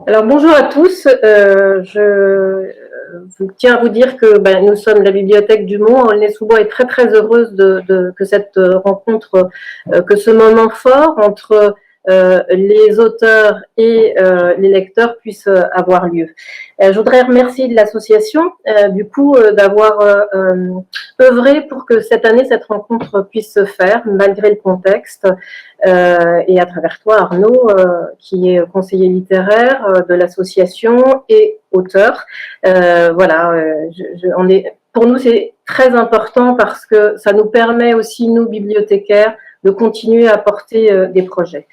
Alors bonjour à tous. Je tiens à vous dire que nous sommes la bibliothèque du Mont. Aulnay-sous-Bois est très très heureuse que cette rencontre, que ce moment fort entre les auteurs et les lecteurs puisse avoir lieu. Je voudrais remercier l'association d'avoir œuvré pour que cette année cette rencontre puisse se faire malgré le contexte. Et à travers toi, Arnaud, qui est conseiller littéraire de l'association et auteur. Pour nous, c'est très important parce que ça nous permet aussi, nous, bibliothécaires, de continuer à porter des projets.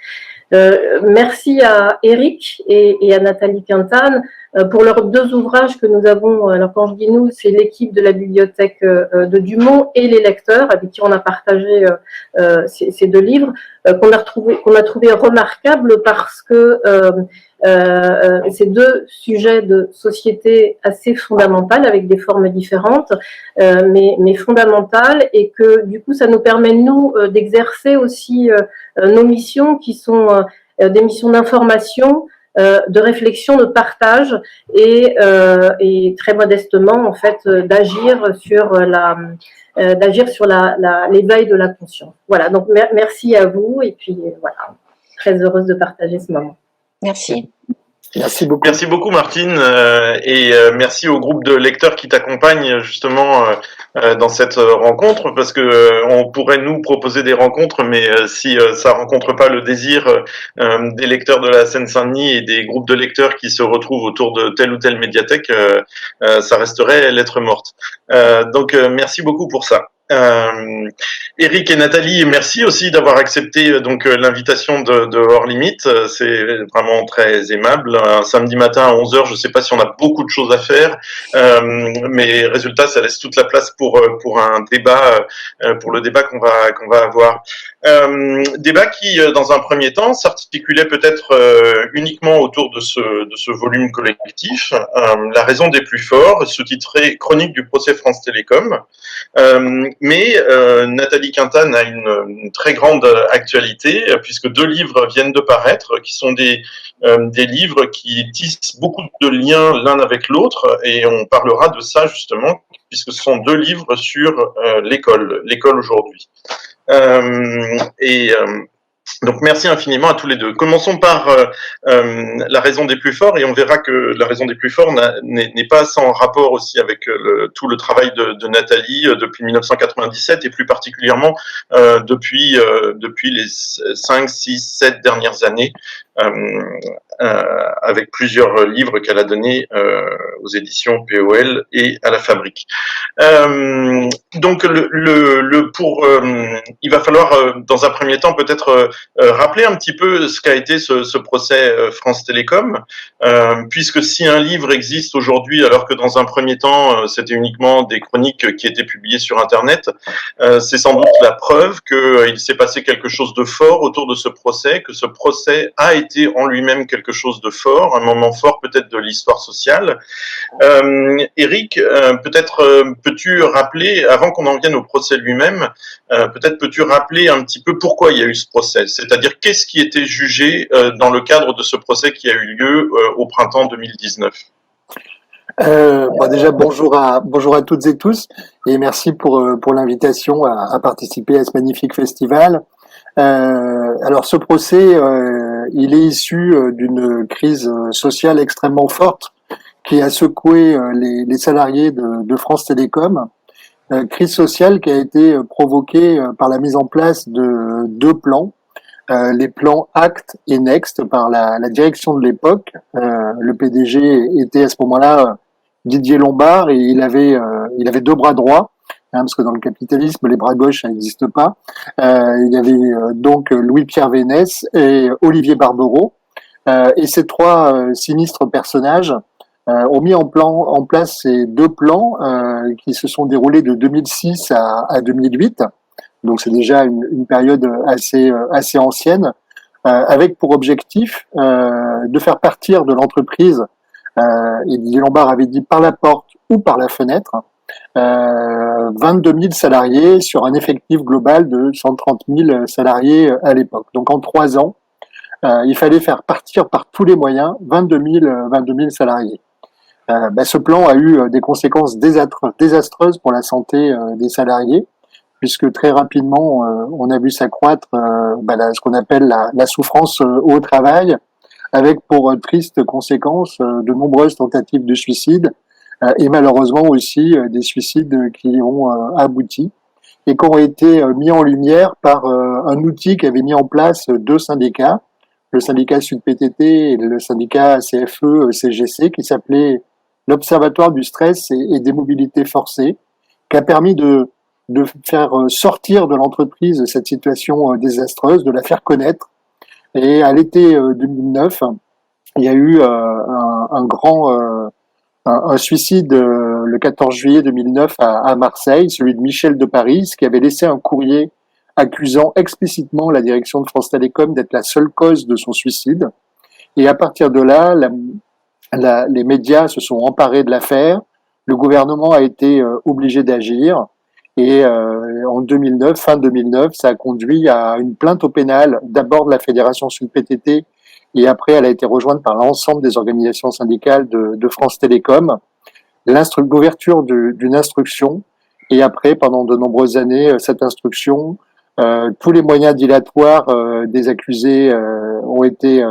Merci à Eric et à Nathalie Quintane pour leurs deux ouvrages que nous avons. Alors quand je dis nous, c'est l'équipe de la bibliothèque de Dumont et les lecteurs avec qui on a partagé ces deux livres qu'on a trouvé remarquables parce que ces deux sujets de société assez fondamentales avec des formes différentes, mais fondamentales, et que du coup ça nous permet nous d'exercer aussi nos missions qui sont des missions d'information, de réflexion, de partage et très modestement en fait d'agir sur l'éveil de la conscience. Voilà, donc merci à vous et puis voilà, très heureuse de partager ce moment. Merci. Merci beaucoup. Merci beaucoup Martine et merci au groupe de lecteurs qui t'accompagnent justement dans cette rencontre parce que on pourrait nous proposer des rencontres mais si ça rencontre pas le désir des lecteurs de la Seine-Saint-Denis et des groupes de lecteurs qui se retrouvent autour de telle ou telle médiathèque, ça resterait lettre morte. Donc merci beaucoup pour ça. Eric et Nathalie, merci aussi d'avoir accepté donc l'invitation de Hors Limite. C'est vraiment très aimable. Un samedi matin à 11h, je ne sais pas si on a beaucoup de choses à faire, mais résultat, ça laisse toute la place pour un débat, pour le débat qu'on va avoir. Débat qui, dans un premier temps, s'articulait peut-être uniquement autour de ce volume collectif, La raison des plus forts, sous-titré Chronique du procès France Télécom. Mais Nathalie Quintane a une très grande actualité puisque deux livres viennent de paraître qui sont des livres qui tissent beaucoup de liens l'un avec l'autre et on parlera de ça justement puisque ce sont deux livres sur l'école aujourd'hui. Donc merci infiniment à tous les deux. Commençons par la raison des plus forts et on verra que la raison des plus forts n'est pas sans rapport aussi avec tout le travail de Nathalie depuis 1997 et plus particulièrement depuis les 5, 6, 7 dernières années avec plusieurs livres qu'elle a donnés aux éditions POL et à la Fabrique. Donc il va falloir dans un premier temps peut-être rappeler un petit peu ce qu'a été ce procès France Télécom, puisque si un livre existe aujourd'hui, alors que dans un premier temps c'était uniquement des chroniques qui étaient publiées sur Internet, c'est sans doute la preuve qu'il s'est passé quelque chose de fort autour de ce procès, que ce procès a été en lui-même quelque chose de fort, un moment fort peut-être de l'histoire sociale. Eric, peut-être peux-tu rappeler, avant qu'on en vienne au procès lui-même, peut-être peux-tu rappeler un petit peu pourquoi il y a eu ce procès, c'est-à-dire qu'est-ce qui était jugé dans le cadre de ce procès qui a eu lieu au printemps 2019. Déjà bonjour à toutes et tous et merci pour l'invitation à participer à ce magnifique festival. Alors ce procès, il est issu d'une crise sociale extrêmement forte qui a secoué les salariés de France Télécom. Crise sociale qui a été provoquée par la mise en place de deux plans, les plans ACT et NEXT par la direction de l'époque. Le PDG était à ce moment-là Didier Lombard et il avait deux bras droits, parce que dans le capitalisme les bras gauches ça n'existe pas. Il y avait donc Louis-Pierre Vénès et Olivier Barbereau, et ces trois sinistres personnages ont mis en place ces deux plans qui se sont déroulés de 2006 à 2008. Donc c'est déjà une période assez ancienne, avec pour objectif de faire partir de l'entreprise, et Didier Lombard avait dit par la porte ou par la fenêtre, 22 000 salariés sur un effectif global de 130 000 salariés à l'époque. Donc en 3 ans, il fallait faire partir par tous les moyens 22 000 salariés. Ce plan a eu des conséquences désastreuses pour la santé des salariés, puisque très rapidement, on a vu s'accroître ce qu'on appelle la souffrance au travail, avec pour triste conséquence de nombreuses tentatives de suicide et malheureusement aussi des suicides qui ont abouti et qui ont été mis en lumière par un outil qu'avaient mis en place deux syndicats, le syndicat Sud-PTT et le syndicat CFE-CGC, qui s'appelait l'Observatoire du stress et des mobilités forcées, qui a permis de faire sortir de l'entreprise cette situation désastreuse, de la faire connaître. Et à l'été 2009, il y a eu un suicide le 14 juillet 2009 à Marseille, celui de Michel de Paris, qui avait laissé un courrier accusant explicitement la direction de France Télécom d'être la seule cause de son suicide. Et à partir de là, les médias se sont emparés de l'affaire, le gouvernement a été obligé d'agir, et en 2009, fin 2009, ça a conduit à une plainte au pénal, d'abord de la Fédération Sud-PTT, et après elle a été rejointe par l'ensemble des organisations syndicales de France Télécom, l'ouverture d'une instruction, et après, pendant de nombreuses années, cette instruction, tous les moyens dilatoires des accusés ont été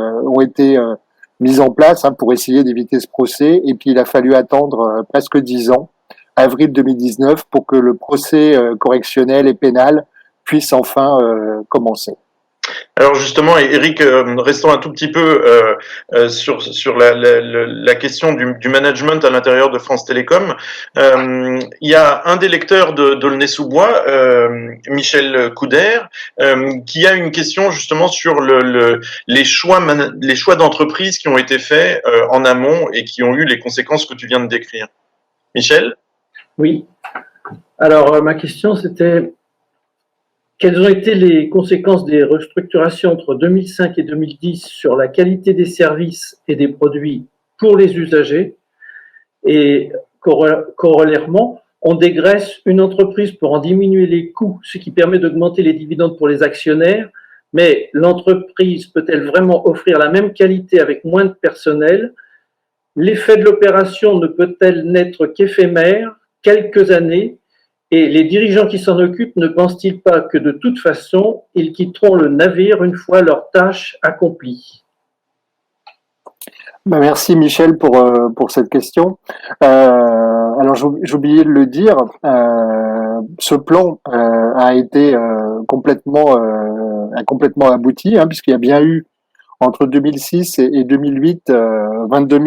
mis en place pour essayer d'éviter ce procès, et puis il a fallu attendre presque 10 ans, avril 2019, pour que le procès correctionnel et pénal puisse enfin commencer. Alors justement, Eric, restons un tout petit peu sur la question du management à l'intérieur de France Télécom. Il y a un des lecteurs d'Aulnay-sous-Bois, Michel Couder, qui a une question justement sur les choix d'entreprise qui ont été faits en amont et qui ont eu les conséquences que tu viens de décrire. Michel ? Oui. Alors, ma question, c'était quelles ont été les conséquences des restructurations entre 2005 et 2010 sur la qualité des services et des produits pour les usagers? Et corollairement, on dégraisse une entreprise pour en diminuer les coûts, ce qui permet d'augmenter les dividendes pour les actionnaires, mais l'entreprise peut-elle vraiment offrir la même qualité avec moins de personnel? L'effet de l'opération ne peut-elle n'être qu'éphémère, quelques années, et les dirigeants qui s'en occupent ne pensent-ils pas que de toute façon, ils quitteront le navire une fois leur tâche accomplie? Merci Michel pour cette question. Alors j'ai oublié de le dire, ce plan a été complètement abouti, puisqu'il y a bien eu entre 2006 et 2008 22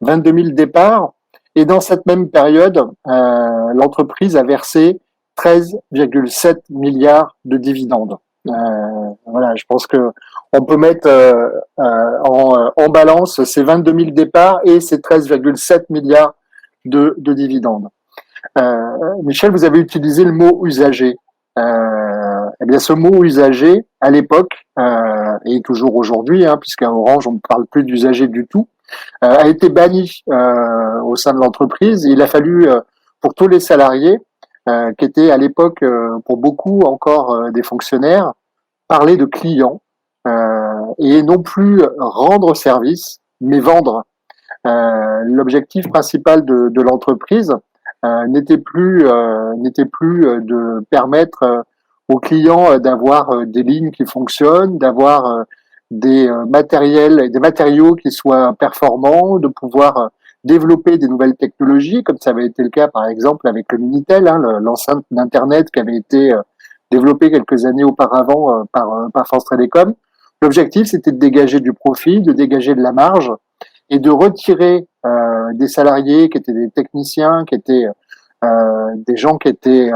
000 départs. Et dans cette même période, l'entreprise a versé 13,7 milliards de dividendes. Voilà, je pense que on peut mettre en balance ces 22 000 départs et ces 13,7 milliards de dividendes. Michel, vous avez utilisé le mot usager. Eh bien, ce mot usager, à l'époque, et toujours aujourd'hui, puisqu'à Orange, on ne parle plus d'usager du tout, a été banni au sein de l'entreprise. Il a fallu, pour tous les salariés, qui étaient à l'époque, pour beaucoup encore des fonctionnaires, parler de clients et non plus rendre service, mais vendre. L'objectif principal de l'entreprise n'était plus de permettre aux clients d'avoir des lignes qui fonctionnent, d'avoir des matériaux qui soient performants, de pouvoir développer des nouvelles technologies, comme ça avait été le cas par exemple avec le Minitel, l'enceinte d'Internet qui avait été développée quelques années auparavant par France Télécom. L'objectif, c'était de dégager du profit, de dégager de la marge et de retirer des salariés qui étaient des techniciens, qui étaient des gens qui étaient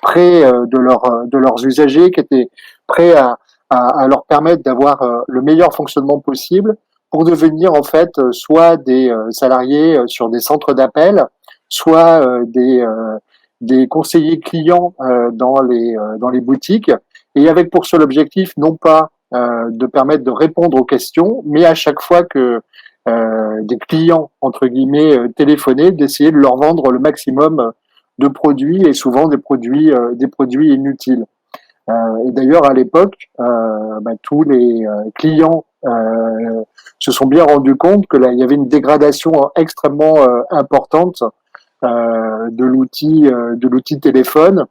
près de leurs usagers, qui étaient prêts à leur permettre d'avoir le meilleur fonctionnement possible pour devenir en fait soit des salariés sur des centres d'appel, soit des conseillers clients dans les boutiques, et avec pour seul objectif non pas de permettre de répondre aux questions, mais à chaque fois que des clients entre guillemets téléphonaient, d'essayer de leur vendre le maximum de produits et souvent des produits inutiles. Et d'ailleurs, à l'époque, tous les clients se sont bien rendus compte que là, il y avait une dégradation extrêmement importante de l'outil téléphone,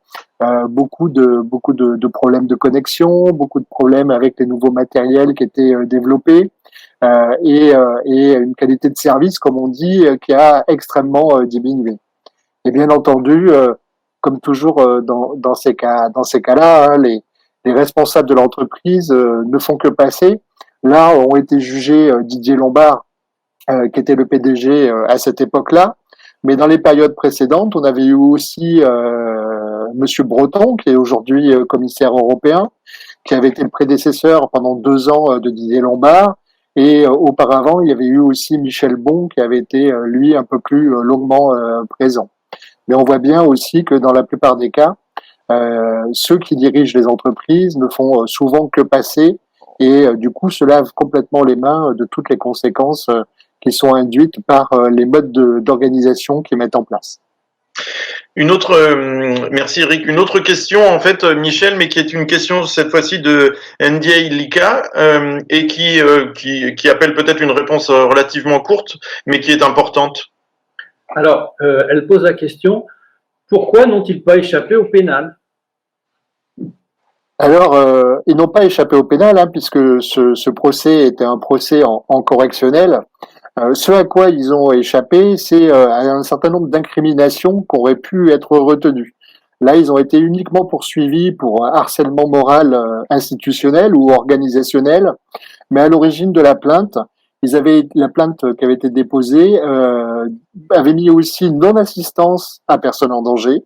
beaucoup de problèmes de connexion, beaucoup de problèmes avec les nouveaux matériels qui étaient développés, et une qualité de service, comme on dit, qui a extrêmement diminué. Et bien entendu, comme toujours dans ces cas-là, hein, les responsables de l'entreprise ne font que passer. Là, ont été jugés Didier Lombard, qui était le PDG à cette époque-là. Mais dans les périodes précédentes, on avait eu aussi Monsieur Breton, qui est aujourd'hui commissaire européen, qui avait été le prédécesseur pendant 2 ans de Didier Lombard. Et auparavant, il y avait eu aussi Michel Bon, qui avait été, lui, un peu plus longuement présent. Mais on voit bien aussi que dans la plupart des cas, ceux qui dirigent les entreprises ne font souvent que passer et du coup se lavent complètement les mains de toutes les conséquences qui sont induites par les modes d'organisation qu'ils mettent en place. Merci Eric. Une autre question, en fait, Michel, mais qui est une question cette fois-ci de Ndiaye Lika, et qui appelle peut-être une réponse relativement courte, mais qui est importante. Alors, elle pose la question, pourquoi n'ont-ils pas échappé au pénal? Alors, ils n'ont pas échappé au pénal, hein, puisque ce procès était un procès en correctionnel. Ce à quoi ils ont échappé, c'est un certain nombre d'incriminations qui auraient pu être retenues. Là, ils ont été uniquement poursuivis pour harcèlement moral institutionnel ou organisationnel, mais à l'origine de la plainte, la plainte qui avait été déposée avait mis aussi non-assistance à personne en danger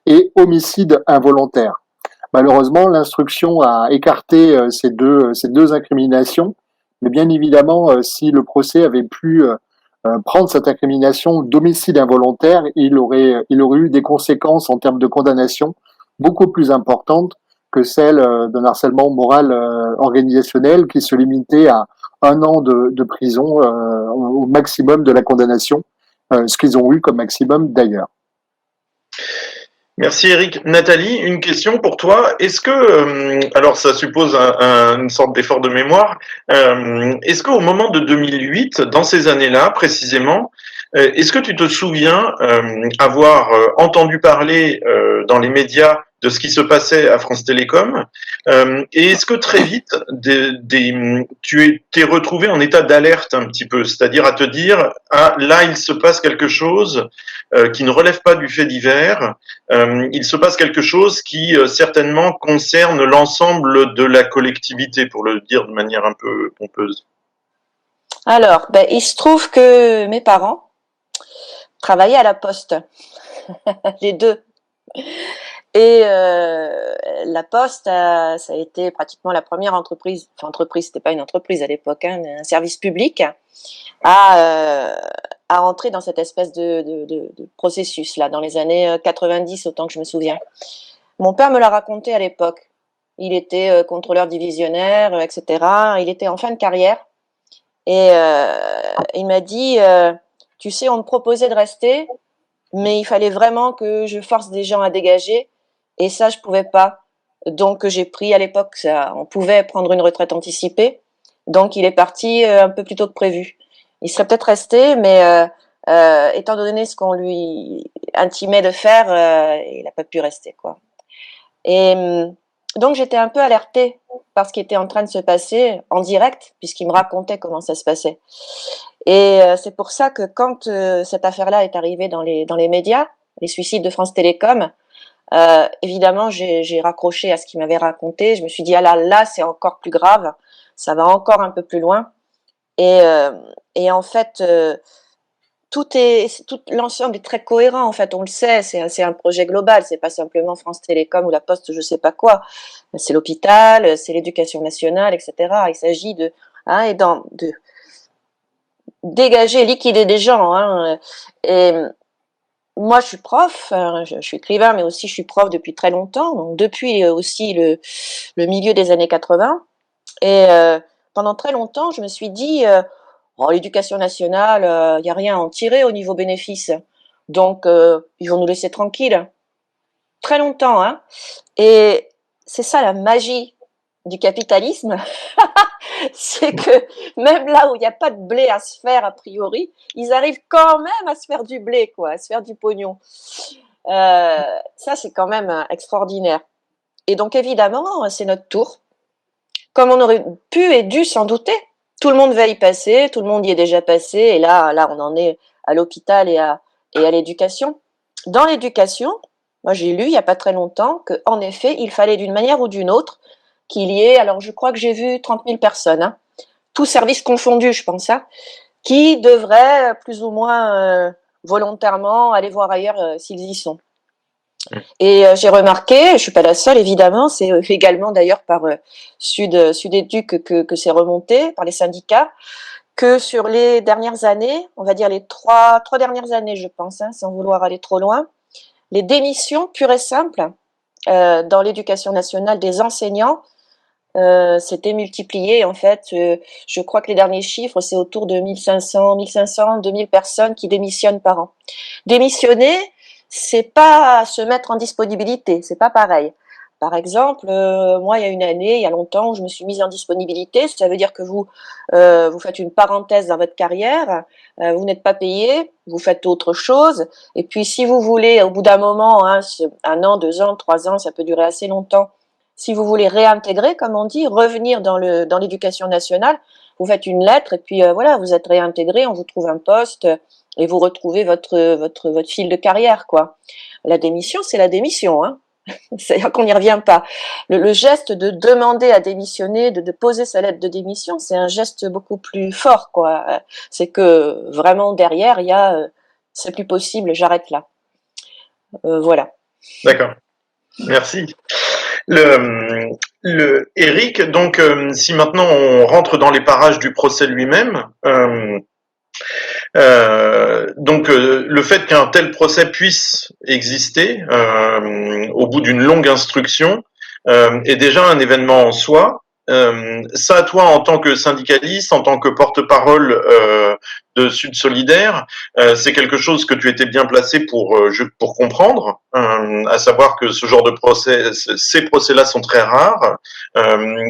et homicide involontaire. Malheureusement, l'instruction a écarté ces deux incriminations, mais bien évidemment, si le procès avait pu prendre cette incrimination d'homicide involontaire, il aurait eu des conséquences en termes de condamnation beaucoup plus importantes que celles d'un harcèlement moral organisationnel qui se limitait à 1 an de prison au maximum de la condamnation, ce qu'ils ont eu comme maximum d'ailleurs. Merci Eric. Nathalie, une question pour toi. Est-ce que, alors ça suppose une sorte d'effort de mémoire, est-ce qu'au moment de 2008, dans ces années-là précisément, est-ce que tu te souviens avoir entendu parler dans les médias de ce qui se passait à France Télécom, et est-ce que très vite tu t'es retrouvé en état d'alerte un petit peu, c'est-à-dire à te dire ah là il se passe quelque chose qui ne relève pas du fait divers, il se passe quelque chose qui certainement concerne l'ensemble de la collectivité, pour le dire de manière un peu pompeuse. Alors, il se trouve que mes parents travaillaient à la Poste, les deux. Et la Poste, ça a été pratiquement la première entreprise, c'était pas une entreprise à l'époque, hein, un service public, à rentrer dans cette espèce de processus là, dans les années 90, autant que je me souviens. Mon père me l'a raconté à l'époque. Il était contrôleur divisionnaire, etc. Il était en fin de carrière. Et il m'a dit, tu sais, on me proposait de rester, mais il fallait vraiment que je force des gens à dégager, et ça, je pouvais pas. Donc, j'ai pris à l'époque, on pouvait prendre une retraite anticipée, donc il est parti un peu plus tôt que prévu. Il serait peut-être resté, mais étant donné ce qu'on lui intimait de faire, il n'a pas pu rester, quoi. Et donc, j'étais un peu alertée par ce qui était en train de se passer en direct, puisqu'il me racontait comment ça se passait. Et c'est pour ça que quand cette affaire-là est arrivée dans les médias, les suicides de France Télécom, évidemment, j'ai raccroché à ce qu'il m'avait raconté. Je me suis dit, ah là, c'est encore plus grave, ça va encore un peu plus loin. Et en fait, tout l'ensemble est très cohérent. En fait, on le sait, c'est un projet global. C'est pas simplement France Télécom ou la Poste, je sais pas quoi. C'est l'hôpital, c'est l'éducation nationale, etc. Il s'agit de dégager, liquider des gens. Hein. Et moi, je suis prof, je suis écrivain, mais aussi je suis prof depuis très longtemps. Donc depuis aussi le milieu des années 80. Et pendant très longtemps, je me suis dit, l'éducation nationale, y a rien à en tirer au niveau bénéfice. Donc, ils vont nous laisser tranquilles. Très longtemps, hein. Et c'est ça la magie du capitalisme, c'est que même là où il n'y a pas de blé à se faire a priori, ils arrivent quand même à se faire du blé, quoi, à se faire du pognon. Ça, c'est quand même extraordinaire. Et donc, évidemment, c'est notre tour. Comme on aurait pu et dû s'en douter, tout le monde va y passer, tout le monde y est déjà passé, et là, on en est à l'hôpital et à l'éducation. Dans l'éducation, moi, j'ai lu il n'y a pas très longtemps qu'en effet, il fallait d'une manière ou d'une autre qu'il y ait, alors je crois que j'ai vu 30 000 personnes, hein, tous services confondus, je pense, hein, qui devraient plus ou moins volontairement aller voir ailleurs s'ils y sont. Et j'ai remarqué, je suis pas la seule évidemment, c'est également d'ailleurs par Sud-Éduc que c'est remonté, par les syndicats, que sur les dernières années, on va dire les trois dernières années je pense, hein, sans vouloir aller trop loin, les démissions pures et simples dans l'éducation nationale des enseignants s'étaient multipliées en fait. Je crois que les derniers chiffres, c'est autour de 2000 personnes qui démissionnent par an. Démissionner, c'est pas se mettre en disponibilité, c'est pas pareil. Par exemple, moi, il y a une année, il y a longtemps, je me suis mise en disponibilité. Ça veut dire que vous faites une parenthèse dans votre carrière, vous n'êtes pas payé, vous faites autre chose. Et puis, si vous voulez, au bout d'un moment, hein, 1 an, 2 ans, 3 ans, ça peut durer assez longtemps. Si vous voulez réintégrer, comme on dit, revenir dans l'éducation nationale, vous faites une lettre et puis voilà, vous êtes réintégré, on vous trouve un poste et vous retrouvez votre fil de carrière, quoi. La démission, c'est la démission, hein. C'est-à-dire qu'on n'y revient pas. Le geste de demander à démissionner, de poser sa lettre de démission, c'est un geste beaucoup plus fort, quoi. C'est que vraiment derrière, il y a c'est plus possible, j'arrête là. Voilà. D'accord. Merci. Eric, donc si maintenant on rentre dans les parages du procès lui-même, donc le fait qu'un tel procès puisse exister au bout d'une longue instruction est déjà un événement en soi. Ça, toi, en tant que syndicaliste, en tant que porte-parole de Sud Solidaire, c'est quelque chose que tu étais bien placé pour comprendre, à savoir que ce genre de procès, ces procès-là sont très rares,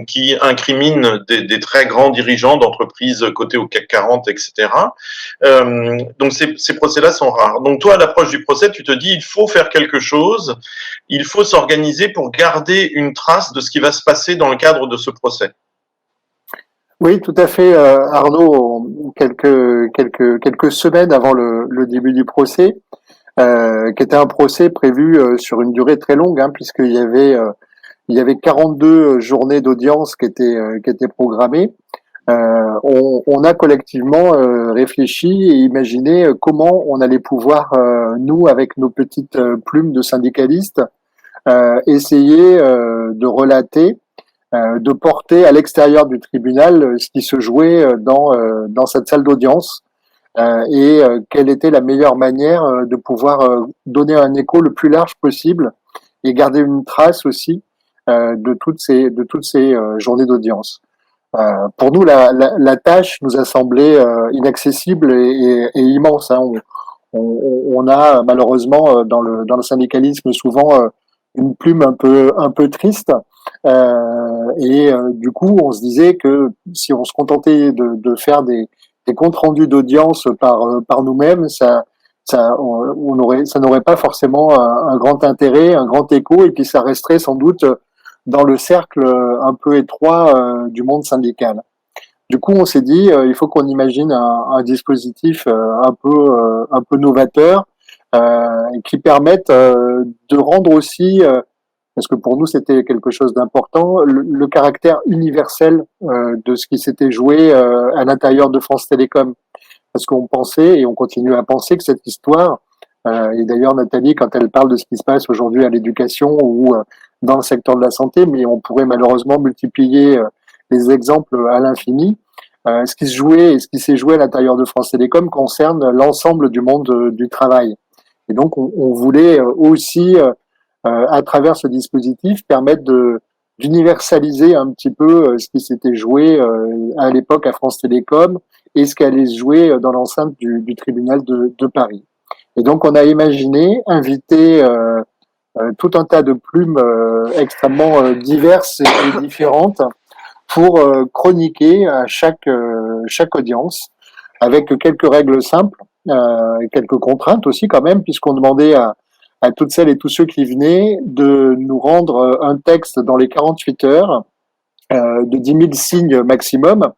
qui incriminent des très grands dirigeants d'entreprises cotées au CAC 40, etc. Donc ces procès-là sont rares. Donc toi, à l'approche du procès, tu te dis il faut faire quelque chose, il faut s'organiser pour garder une trace de ce qui va se passer dans le cadre de ce procès. Oui, tout à fait, Arnaud. Quelques semaines avant le début du procès, qui était un procès prévu sur une durée très longue, hein, puisqu'il y avait 42 journées d'audience qui étaient programmées. On a collectivement réfléchi et imaginé comment on allait pouvoir, nous, avec nos petites plumes de syndicalistes, essayer de relater, de porter à l'extérieur du tribunal ce qui se jouait dans cette salle d'audience et quelle était la meilleure manière de pouvoir donner un écho le plus large possible et garder une trace aussi de toutes ces journées d'audience. Pour nous, la tâche nous a semblé inaccessible et immense, hein. On a malheureusement dans le syndicalisme souvent une plume un peu triste, et du coup on se disait que si on se contentait de faire des comptes rendus d'audience par nous-mêmes, ça n'aurait pas forcément un grand intérêt, un grand écho, et puis ça resterait sans doute dans le cercle un peu étroit du monde syndical. Du coup, on s'est dit, il faut qu'on imagine un dispositif un peu novateur, qui permette de rendre aussi, parce que pour nous c'était quelque chose d'important, le caractère universel de ce qui s'était joué à l'intérieur de France Télécom. Parce qu'on pensait, et on continue à penser, que cette histoire, et d'ailleurs Nathalie, quand elle parle de ce qui se passe aujourd'hui à l'éducation ou dans le secteur de la santé, mais on pourrait malheureusement multiplier les exemples à l'infini, ce qui se jouait et ce qui s'est joué à l'intérieur de France Télécom concerne l'ensemble du monde du travail. Et donc on voulait aussi, à travers ce dispositif, permettre d'universaliser un petit peu ce qui s'était joué à l'époque à France Télécom et ce qui allait se jouer dans l'enceinte du tribunal de Paris. Et donc on a imaginé inviter tout un tas de plumes extrêmement diverses et différentes pour chroniquer à chaque audience, avec quelques règles simples et quelques contraintes aussi quand même, puisqu'on demandait à toutes celles et tous ceux qui venaient de nous rendre un texte dans les 48 heures de 10 000 signes maximum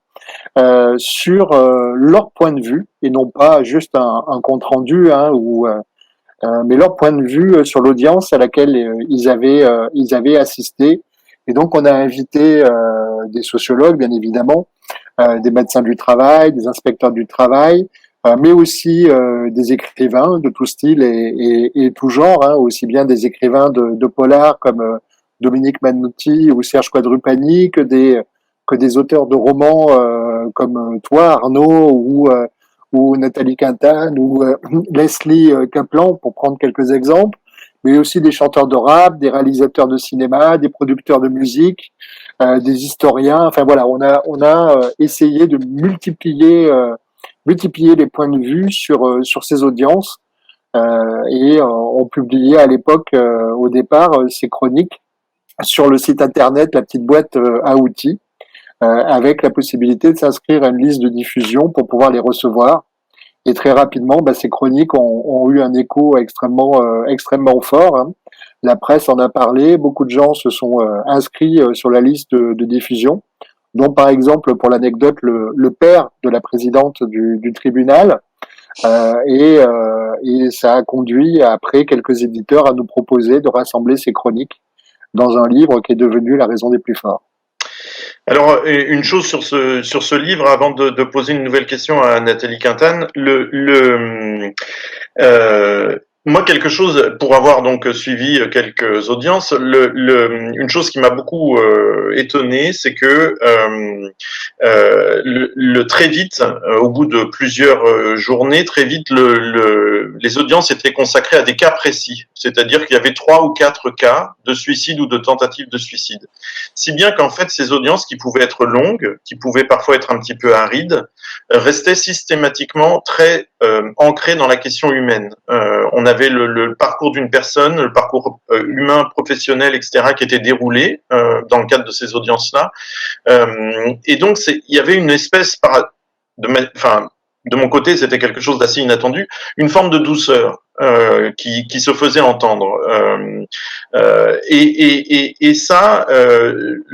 sur leur point de vue, et non pas juste un compte rendu, hein, mais leur point de vue sur l'audience à laquelle ils avaient assisté. Et donc on a invité des sociologues, bien évidemment, des médecins du travail, des inspecteurs du travail, mais aussi des écrivains de tout style et tout genre, hein, aussi bien des écrivains de polar comme Dominique Mannotti ou Serge Quadrupani que des auteurs de romans comme toi, Arnaud, ou Nathalie Quintane, ou Leslie Kaplan, pour prendre quelques exemples, mais aussi des chanteurs de rap, des réalisateurs de cinéma, des producteurs de musique, des historiens. Enfin voilà, on a essayé de multiplier les points de vue sur ces audiences, et on publiait à l'époque, au départ, ces chroniques sur le site internet, la petite boîte à outils, avec la possibilité de s'inscrire à une liste de diffusion pour pouvoir les recevoir. Et très rapidement, ces chroniques ont eu un écho extrêmement fort, hein. La presse en a parlé, beaucoup de gens se sont inscrits sur la liste de diffusion, dont par exemple, pour l'anecdote, le père de la présidente du tribunal, et ça a conduit après quelques éditeurs à nous proposer de rassembler ces chroniques dans un livre qui est devenu La raison des plus forts. Alors, une chose sur ce livre, avant de poser une nouvelle question à Nathalie Quintane, moi, quelque chose, pour avoir donc suivi quelques audiences, une chose qui m'a beaucoup étonné, c'est que très vite, au bout de plusieurs journées, très vite, les audiences étaient consacrées à des cas précis. C'est-à-dire qu'il y avait 3 ou 4 cas de suicide ou de tentative de suicide. Si bien qu'en fait, ces audiences, qui pouvaient être longues, qui pouvaient parfois être un petit peu arides, restaient systématiquement très ancrées dans la question humaine. On avait le parcours d'une personne, le parcours humain, professionnel, etc., qui était déroulé dans le cadre de ces audiences-là. Et donc, il y avait une espèce, de mon côté, c'était quelque chose d'assez inattendu, une forme de douceur qui se faisait entendre. Et ça,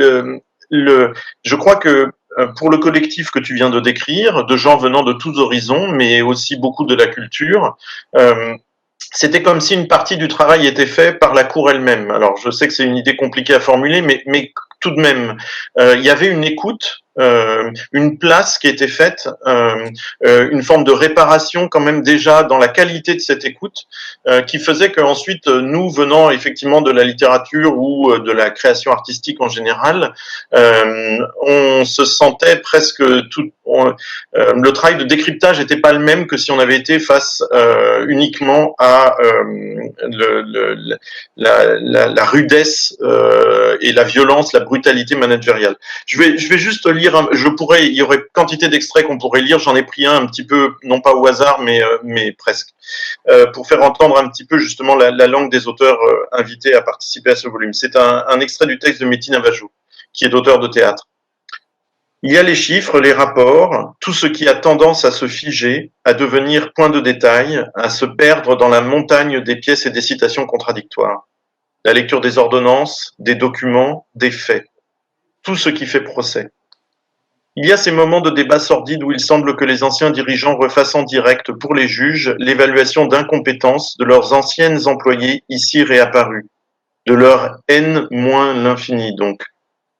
je crois que pour le collectif que tu viens de décrire, de gens venant de tous horizons, mais aussi beaucoup de la culture, c'était comme si une partie du travail était faite par la cour elle-même. Alors, je sais que c'est une idée compliquée à formuler, mais tout de même, il y avait une écoute, une place qui était faite, une forme de réparation quand même déjà dans la qualité de cette écoute, qui faisait qu'ensuite, nous venant effectivement de la littérature ou de la création artistique en général, on se sentait presque le travail de décryptage n'était pas le même que si on avait été face uniquement à la rudesse et la violence, la brutalité managériale. Je vais juste lire, il y aurait quantité d'extraits qu'on pourrait lire, j'en ai pris un petit peu, non pas au hasard, mais presque, pour faire entendre un petit peu justement la langue des auteurs invités à participer à ce volume. C'est un extrait du texte de Métine Navajo, qui est auteur de théâtre. Il y a les chiffres, les rapports, tout ce qui a tendance à se figer, à devenir point de détail, à se perdre dans la montagne des pièces et des citations contradictoires. La lecture des ordonnances, des documents, des faits. Tout ce qui fait procès. Il y a ces moments de débat sordide où il semble que les anciens dirigeants refassent en direct pour les juges l'évaluation d'incompétence de leurs anciennes employés ici réapparus, de leur haine moins l'infini donc,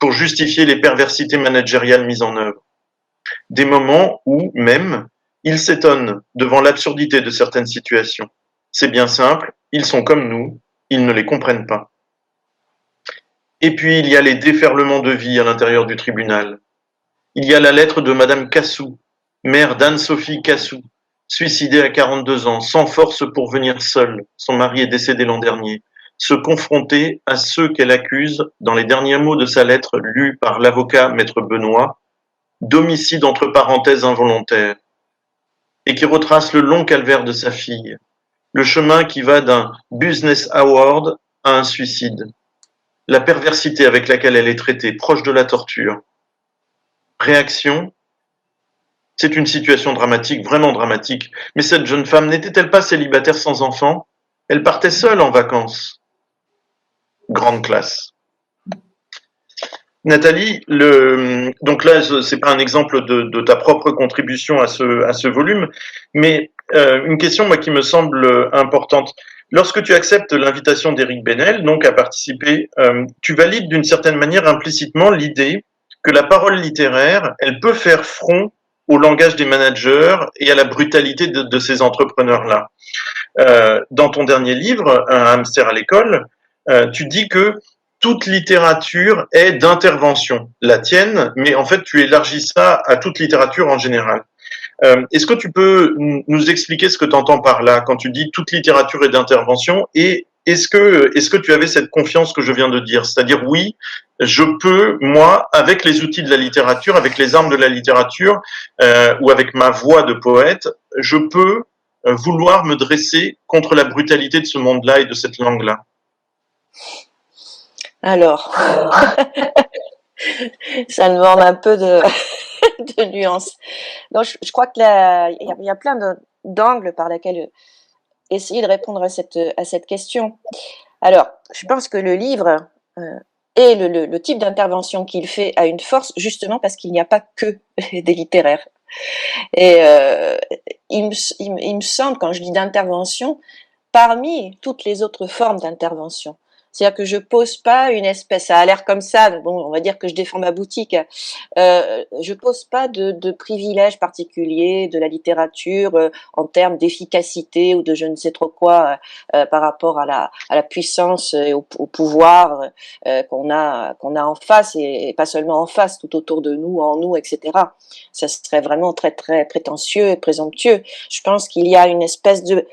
pour justifier les perversités managériales mises en œuvre. Des moments où, même, ils s'étonnent devant l'absurdité de certaines situations. C'est bien simple, ils sont comme nous, ils ne les comprennent pas. Et puis, il y a les déferlements de vie à l'intérieur du tribunal. Il y a la lettre de Madame Cassou, mère d'Anne-Sophie Cassou, suicidée à 42 ans, sans force pour venir seule. Son mari est décédé l'an dernier. Se confronter à ceux qu'elle accuse, dans les derniers mots de sa lettre lue par l'avocat Maître Benoît, d'homicide entre parenthèses involontaire, et qui retrace le long calvaire de sa fille, le chemin qui va d'un business award à un suicide. La perversité avec laquelle elle est traitée, proche de la torture. Réaction, c'est une situation dramatique, vraiment dramatique. Mais cette jeune femme n'était-elle pas célibataire sans enfant? Elle partait seule en vacances. Grande classe. Nathalie, donc là, c'est pas un exemple de ta propre contribution à ce volume, mais une question moi qui me semble importante. Lorsque tu acceptes l'invitation d'Éric Benel, donc à participer, tu valides d'une certaine manière implicitement l'idée que la parole littéraire, elle peut faire front au langage des managers et à la brutalité de ces entrepreneurs-là. Dans ton dernier livre, Un hamster à l'école, tu dis que toute littérature est d'intervention, la tienne, mais en fait tu élargis ça à toute littérature en général. Est-ce que tu peux nous expliquer ce que tu entends par là quand tu dis toute littérature est d'intervention, et est-ce que tu avais cette confiance que je viens de dire? C'est-à-dire, oui, je peux, moi, avec les outils de la littérature, avec les armes de la littérature, ou avec ma voix de poète, je peux vouloir me dresser contre la brutalité de ce monde-là et de cette langue-là. Alors, ça demande un peu de, de nuances. Donc, je crois que là, il y a plein d'angles par lesquels essayer de répondre à cette question. Alors, je pense que le livre et le type d'intervention qu'il fait a une force justement parce qu'il n'y a pas que des littéraires. Et il me semble, quand je dis d'intervention, parmi toutes les autres formes d'intervention. C'est-à-dire que je pose pas une espèce, ça a l'air comme ça, bon, on va dire que je défends ma boutique, je pose pas de privilèges particuliers de la littérature en termes d'efficacité ou de je ne sais trop quoi par rapport à la puissance et au pouvoir qu'on a en face et pas seulement en face, tout autour de nous, en nous, etc. Ça serait vraiment très très prétentieux et présomptueux. Je pense qu'il y a une espèce de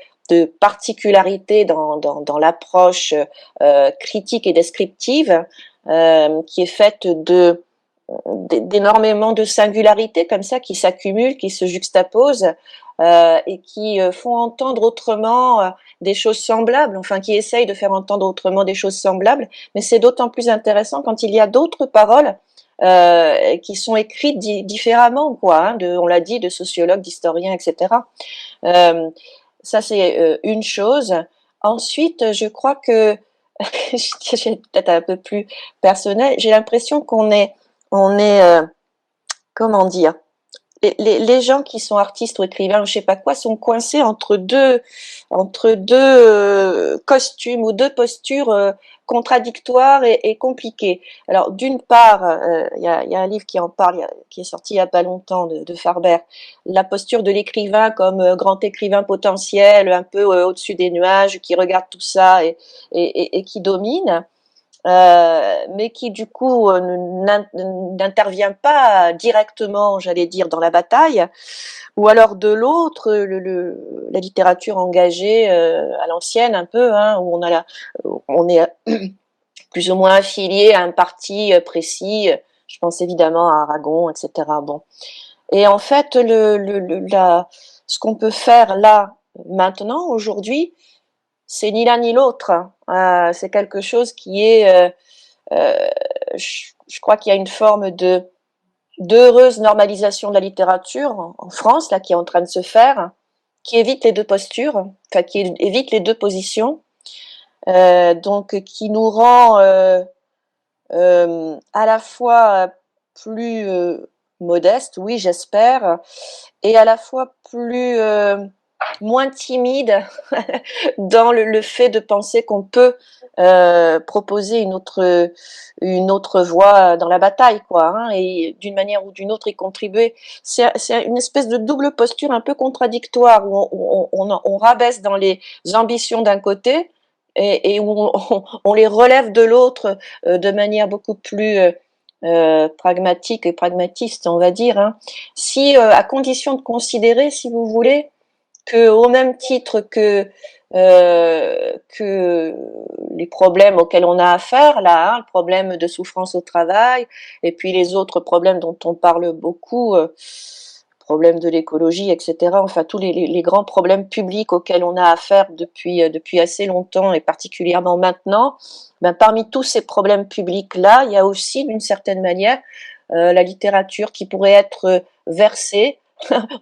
particularité dans l'approche critique et descriptive qui est faite d'énormément de singularités comme ça qui s'accumulent, qui se juxtaposent et qui font entendre autrement des choses semblables, enfin qui essayent de faire entendre autrement des choses semblables, mais c'est d'autant plus intéressant quand il y a d'autres paroles qui sont écrites différemment, quoi, hein, on l'a dit, de sociologues, d'historiens, etc. Ça, c'est une chose. Ensuite, je crois que, j'ai peut-être un peu plus personnel, j'ai l'impression qu'on est comment dire, les gens qui sont artistes ou écrivains ou je sais pas quoi sont coincés entre deux costumes ou deux postures contradictoires et compliquées. Alors d'une part, il y a un livre qui en parle, qui est sorti il y a pas longtemps de Farber, la posture de l'écrivain comme grand écrivain potentiel, un peu au-dessus des nuages, qui regarde tout ça et qui domine. Mais qui du coup n'intervient pas directement, j'allais dire, dans la bataille, ou alors de l'autre, la littérature engagée à l'ancienne un peu, hein, où on est plus ou moins affilié à un parti précis. Je pense évidemment à Aragon, etc. Bon, et en fait, ce qu'on peut faire là maintenant, aujourd'hui, c'est ni l'un ni l'autre. C'est quelque chose qui est je crois qu'il y a une forme d'heureuse normalisation de la littérature en France là qui est en train de se faire, qui évite les deux postures, enfin qui évite les deux positions, donc qui nous rend à la fois plus modeste, oui j'espère, et à la fois plus moins timide dans le fait de penser qu'on peut proposer une autre voie dans la bataille, quoi, hein, et d'une manière ou d'une autre y contribuer. C'est une espèce de double posture un peu contradictoire où on rabaisse dans les ambitions d'un côté et où on les relève de l'autre de manière beaucoup plus pragmatique et pragmatiste, on va dire, hein. Si à condition de considérer, si vous voulez, que au même titre que les problèmes auxquels on a affaire là, hein, le problème de souffrance au travail et puis les autres problèmes dont on parle beaucoup problème de l'écologie, etc. Enfin, tous les grands problèmes publics auxquels on a affaire depuis assez longtemps et particulièrement maintenant. Ben, parmi tous ces problèmes publics-là, il y a aussi, d'une certaine manière, la littérature qui pourrait être versée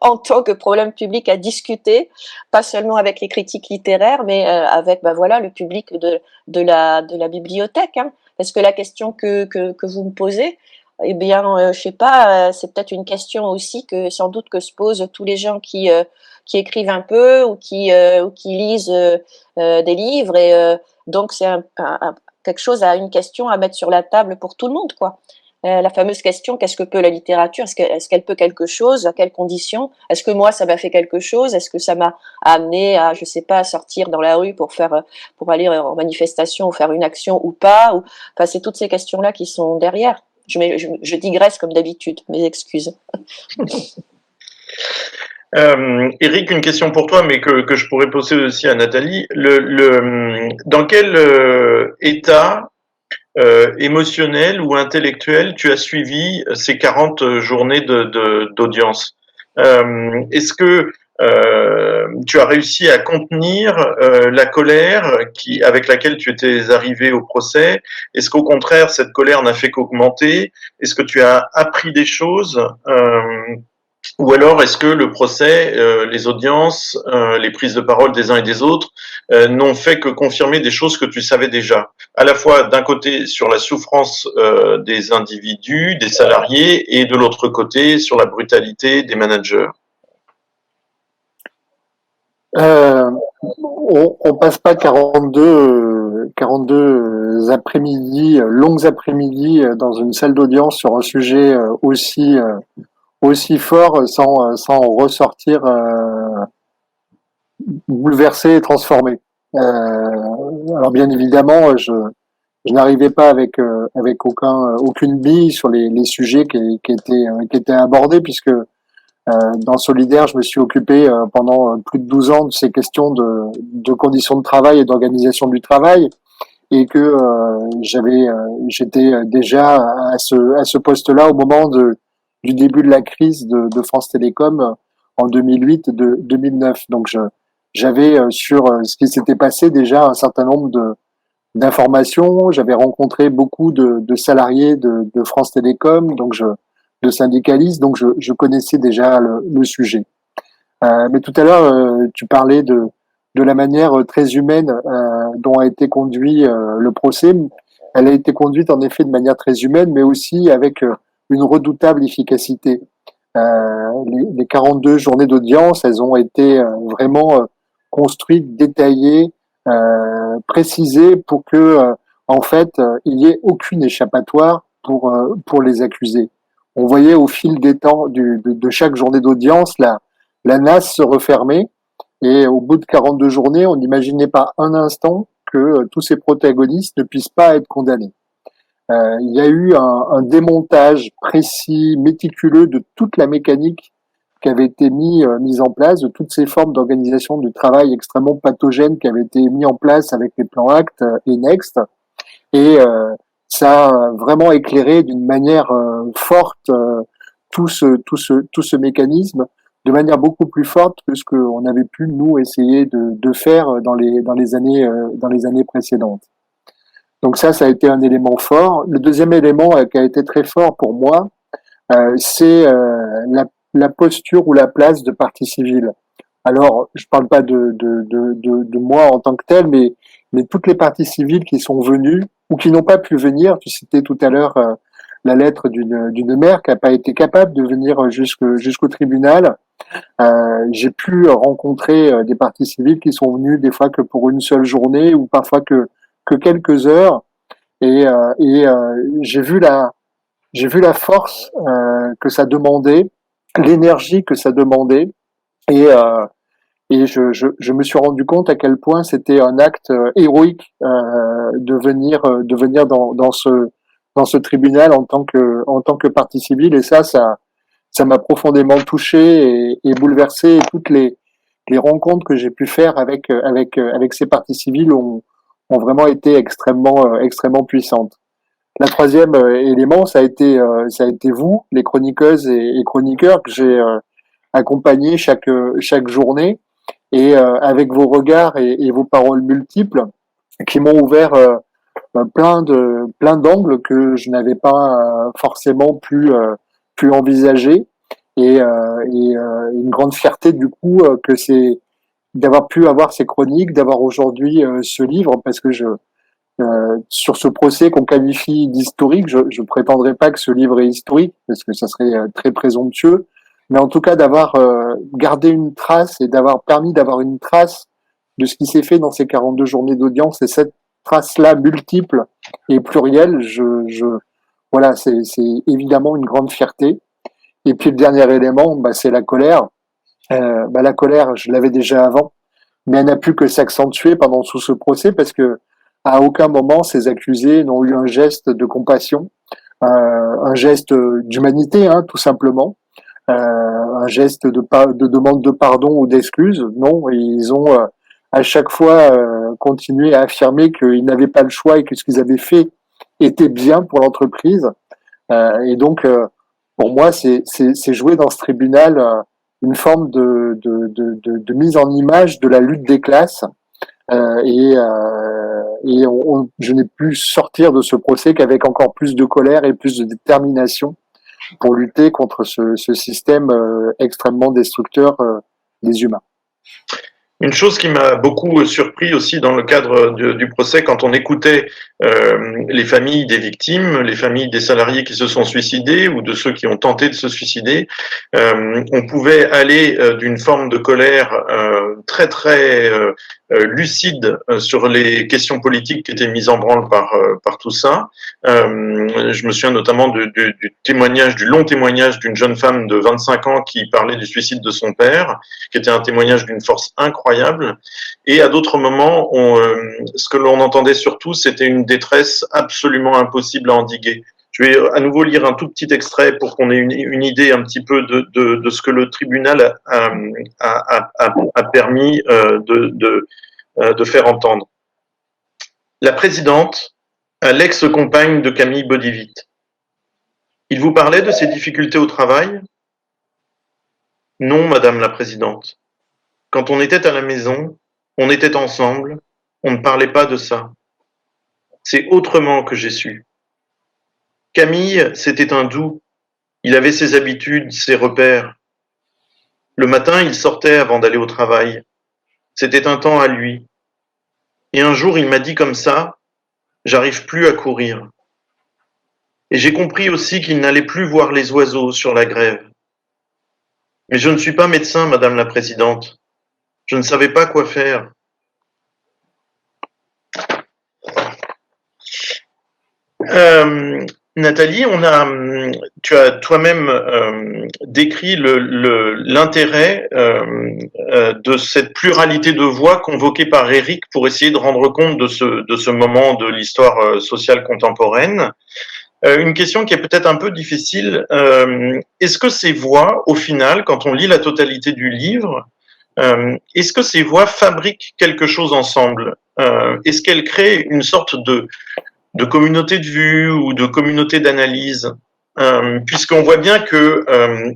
en tant que problème public à discuter, pas seulement avec les critiques littéraires, mais avec ben voilà, le public de la bibliothèque. Hein. Parce que la question que vous me posez, eh bien, je sais pas, c'est peut-être une question aussi que sans doute que se posent tous les gens qui écrivent un peu ou qui lisent des livres. Et donc, c'est quelque chose, une question à mettre sur la table pour tout le monde, quoi. La fameuse question, qu'est-ce que peut la littérature? Est-ce qu'elle peut quelque chose? À quelles conditions? Est-ce que moi, ça m'a fait quelque chose? Est-ce que ça m'a amené à, je sais pas, à sortir dans la rue pour aller en manifestation ou faire une action ou pas? Enfin, c'est toutes ces questions-là qui sont derrière. Je digresse comme d'habitude, mes excuses. Eric, une question pour toi, mais que je pourrais poser aussi à Nathalie. Dans quel état émotionnel ou intellectuel tu as suivi ces 40 journées d'audience? Est-ce que tu as réussi à contenir la colère avec laquelle tu étais arrivé au procès? Est-ce qu'au contraire, cette colère n'a fait qu'augmenter? Est-ce que tu as appris des choses? Ou alors est-ce que le procès, les audiences, les prises de parole des uns et des autres n'ont fait que confirmer des choses que tu savais déjà, à la fois d'un côté sur la souffrance des individus, des salariés, et de l'autre côté sur la brutalité des managers? On passe pas 42 après-midi, longues après-midi dans une salle d'audience sur un sujet aussi fort sans ressortir bouleversé et transformé. Alors bien évidemment, je n'arrivais pas avec aucune bille sur les sujets qui étaient abordés, puisque dans Solidaire, je me suis occupé pendant plus de 12 ans de ces questions de conditions de travail et d'organisation du travail, et que j'étais déjà à ce poste-là au moment du début de la crise de France Télécom en 2008 et 2009. Donc j'avais sur ce qui s'était passé déjà un certain nombre d'informations. J'avais rencontré beaucoup de salariés de France Télécom, de syndicalistes, donc je connaissais déjà le sujet. Mais tout à l'heure, tu parlais de la manière très humaine dont a été conduit le procès. Elle a été conduite en effet de manière très humaine, mais aussi avec une redoutable efficacité. Les 42 journées d'audience, elles ont été vraiment construites, détaillées, précisées pour que, en fait, il n'y ait aucune échappatoire pour les accusés. On voyait au fil des temps de chaque journée d'audience la nasse se refermer, et au bout de 42 journées, on n'imaginait pas un instant que tous ces protagonistes ne puissent pas être condamnés. Il y a eu un démontage précis, méticuleux de toute la mécanique qui avait été mise en place, de toutes ces formes d'organisation du travail extrêmement pathogènes qui avaient été mis en place avec les plans ACT et NEXT. Et ça a vraiment éclairé d'une manière forte tout ce mécanisme, de manière beaucoup plus forte que ce qu'on avait pu nous essayer de faire dans les années précédentes. Donc ça a été un élément fort. Le deuxième élément qui a été très fort pour moi, c'est la posture ou la place de partie civile. Alors, je parle pas de moi en tant que tel, mais toutes les parties civiles qui sont venues ou qui n'ont pas pu venir. Tu citais tout à l'heure la lettre d'une mère qui n'a pas été capable de venir jusqu'au tribunal. J'ai pu rencontrer des parties civiles qui sont venues des fois que pour une seule journée ou parfois que quelques heures, et j'ai vu la force que ça demandait, l'énergie que ça demandait, et je me suis rendu compte à quel point c'était un acte héroïque de venir dans ce tribunal en tant que partie civile, et ça m'a profondément touché et bouleversé. Et toutes les rencontres que j'ai pu faire avec ces parties civiles ont vraiment été extrêmement puissantes. La troisième élément, ça a été vous, les chroniqueuses et chroniqueurs, que accompagné chaque journée, et avec vos regards et vos paroles multiples qui m'ont ouvert plein d'angles que je n'avais pas forcément pu envisager, et une grande fierté du coup que c'est d'avoir pu avoir ces chroniques, d'avoir aujourd'hui ce livre, parce que sur ce procès qu'on qualifie d'historique, je prétendrai pas que ce livre est historique, parce que ça serait très présomptueux, mais en tout cas d'avoir gardé une trace et d'avoir permis d'avoir une trace de ce qui s'est fait dans ces 42 journées d'audience, et cette trace-là multiple et plurielle, voilà, c'est évidemment une grande fierté. Et puis le dernier élément, c'est la colère. La colère, je l'avais déjà avant, mais elle n'a pu que s'accentuer pendant tout ce procès, parce que à aucun moment ces accusés n'ont eu un geste de compassion, un geste d'humanité, hein, tout simplement, un geste de demande de pardon ou d'excuse. Non, ils ont à chaque fois continué à affirmer qu'ils n'avaient pas le choix et que ce qu'ils avaient fait était bien pour l'entreprise. Et donc, pour moi, c'est jouer dans ce tribunal une forme de mise en image de la lutte des classes. Je n'ai pu sortir de ce procès qu'avec encore plus de colère et plus de détermination pour lutter contre ce système extrêmement destructeur des humains. Une chose qui m'a beaucoup surpris aussi dans le cadre du procès, quand on écoutait les familles des victimes, les familles des salariés qui se sont suicidés ou de ceux qui ont tenté de se suicider, on pouvait aller d'une forme de colère très très lucide sur les questions politiques qui étaient mises en branle par tout ça. Je me souviens notamment du témoignage, du long témoignage d'une jeune femme de 25 ans qui parlait du suicide de son père, qui était un témoignage d'une force incroyable. Et à d'autres moments, ce que l'on entendait surtout, c'était une détresse absolument impossible à endiguer. Je vais à nouveau lire un tout petit extrait pour qu'on ait une idée un petit peu de ce que le tribunal a permis de faire entendre. La présidente, l'ex-compagne de Camille Baudivit. Il vous parlait de ses difficultés au travail? Non, Madame la Présidente. Quand on était à la maison, on était ensemble, on ne parlait pas de ça. C'est autrement que j'ai su. Camille, c'était un doux. Il avait ses habitudes, ses repères. Le matin, il sortait avant d'aller au travail. C'était un temps à lui. Et un jour, il m'a dit comme ça, j'arrive plus à courir. Et j'ai compris aussi qu'il n'allait plus voir les oiseaux sur la grève. Mais je ne suis pas médecin, Madame la Présidente. Je ne savais pas quoi faire. Nathalie, tu as toi-même décrit l'intérêt de cette pluralité de voix convoquée par Éric pour essayer de rendre compte de ce moment de l'histoire sociale contemporaine. Une question qui est peut-être un peu difficile. Est-ce que ces voix, au final, quand on lit la totalité du livre, est-ce que ces voix fabriquent quelque chose ensemble? Est-ce qu'elles créent une sorte de communauté de vue ou de communauté d'analyse, puisqu'on voit bien que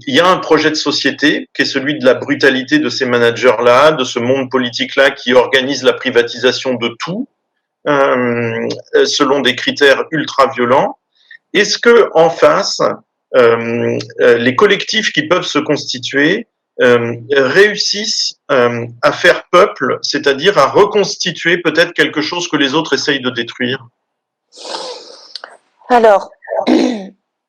il y a un projet de société qui est celui de la brutalité de ces managers-là, de ce monde politique-là qui organise la privatisation de tout selon des critères ultra-violents. Est-ce que en face, les collectifs qui peuvent se constituer réussissent à faire peuple, c'est-à-dire à reconstituer peut-être quelque chose que les autres essayent de détruire? Alors,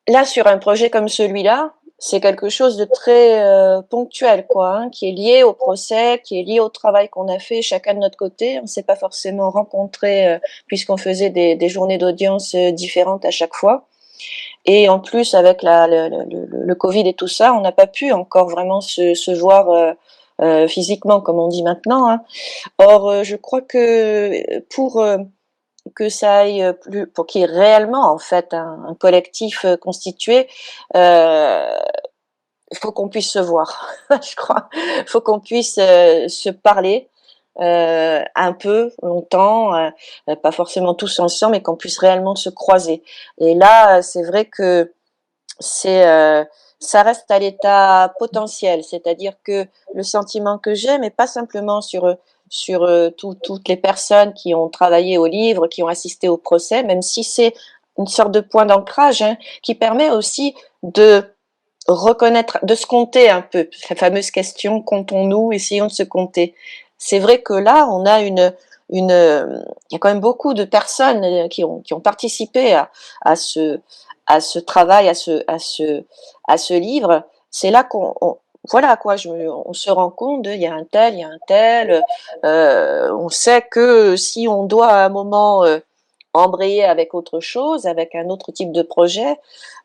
là, sur un projet comme celui-là, c'est quelque chose de très ponctuel, quoi, hein, qui est lié au procès, qui est lié au travail qu'on a fait chacun de notre côté. On ne s'est pas forcément rencontrés puisqu'on faisait des journées d'audience différentes à chaque fois. Et en plus, avec le Covid et tout ça, on n'a pas pu encore vraiment se voir physiquement, comme on dit maintenant, hein. Or, je crois que pour que ça aille plus, pour qu'il y ait réellement en fait un collectif constitué, il faut qu'on puisse se voir, je crois. Il faut qu'on puisse se parler un peu longtemps, pas forcément tous ensemble, mais qu'on puisse réellement se croiser. Et là, c'est vrai que c'est ça reste à l'état potentiel, c'est-à-dire que le sentiment que j'ai, mais pas simplement sur toutes les personnes qui ont travaillé au livre, qui ont assisté au procès, même si c'est une sorte de point d'ancrage, hein, qui permet aussi de reconnaître, de se compter un peu, la fameuse question, comptons-nous, essayons de se compter. C'est vrai que là, on a il y a quand même beaucoup de personnes qui ont participé à ce travail, à ce livre. C'est là voilà quoi, on se rend compte il y a un tel. On sait que si on doit à un moment embrayer avec autre chose, avec un autre type de projet,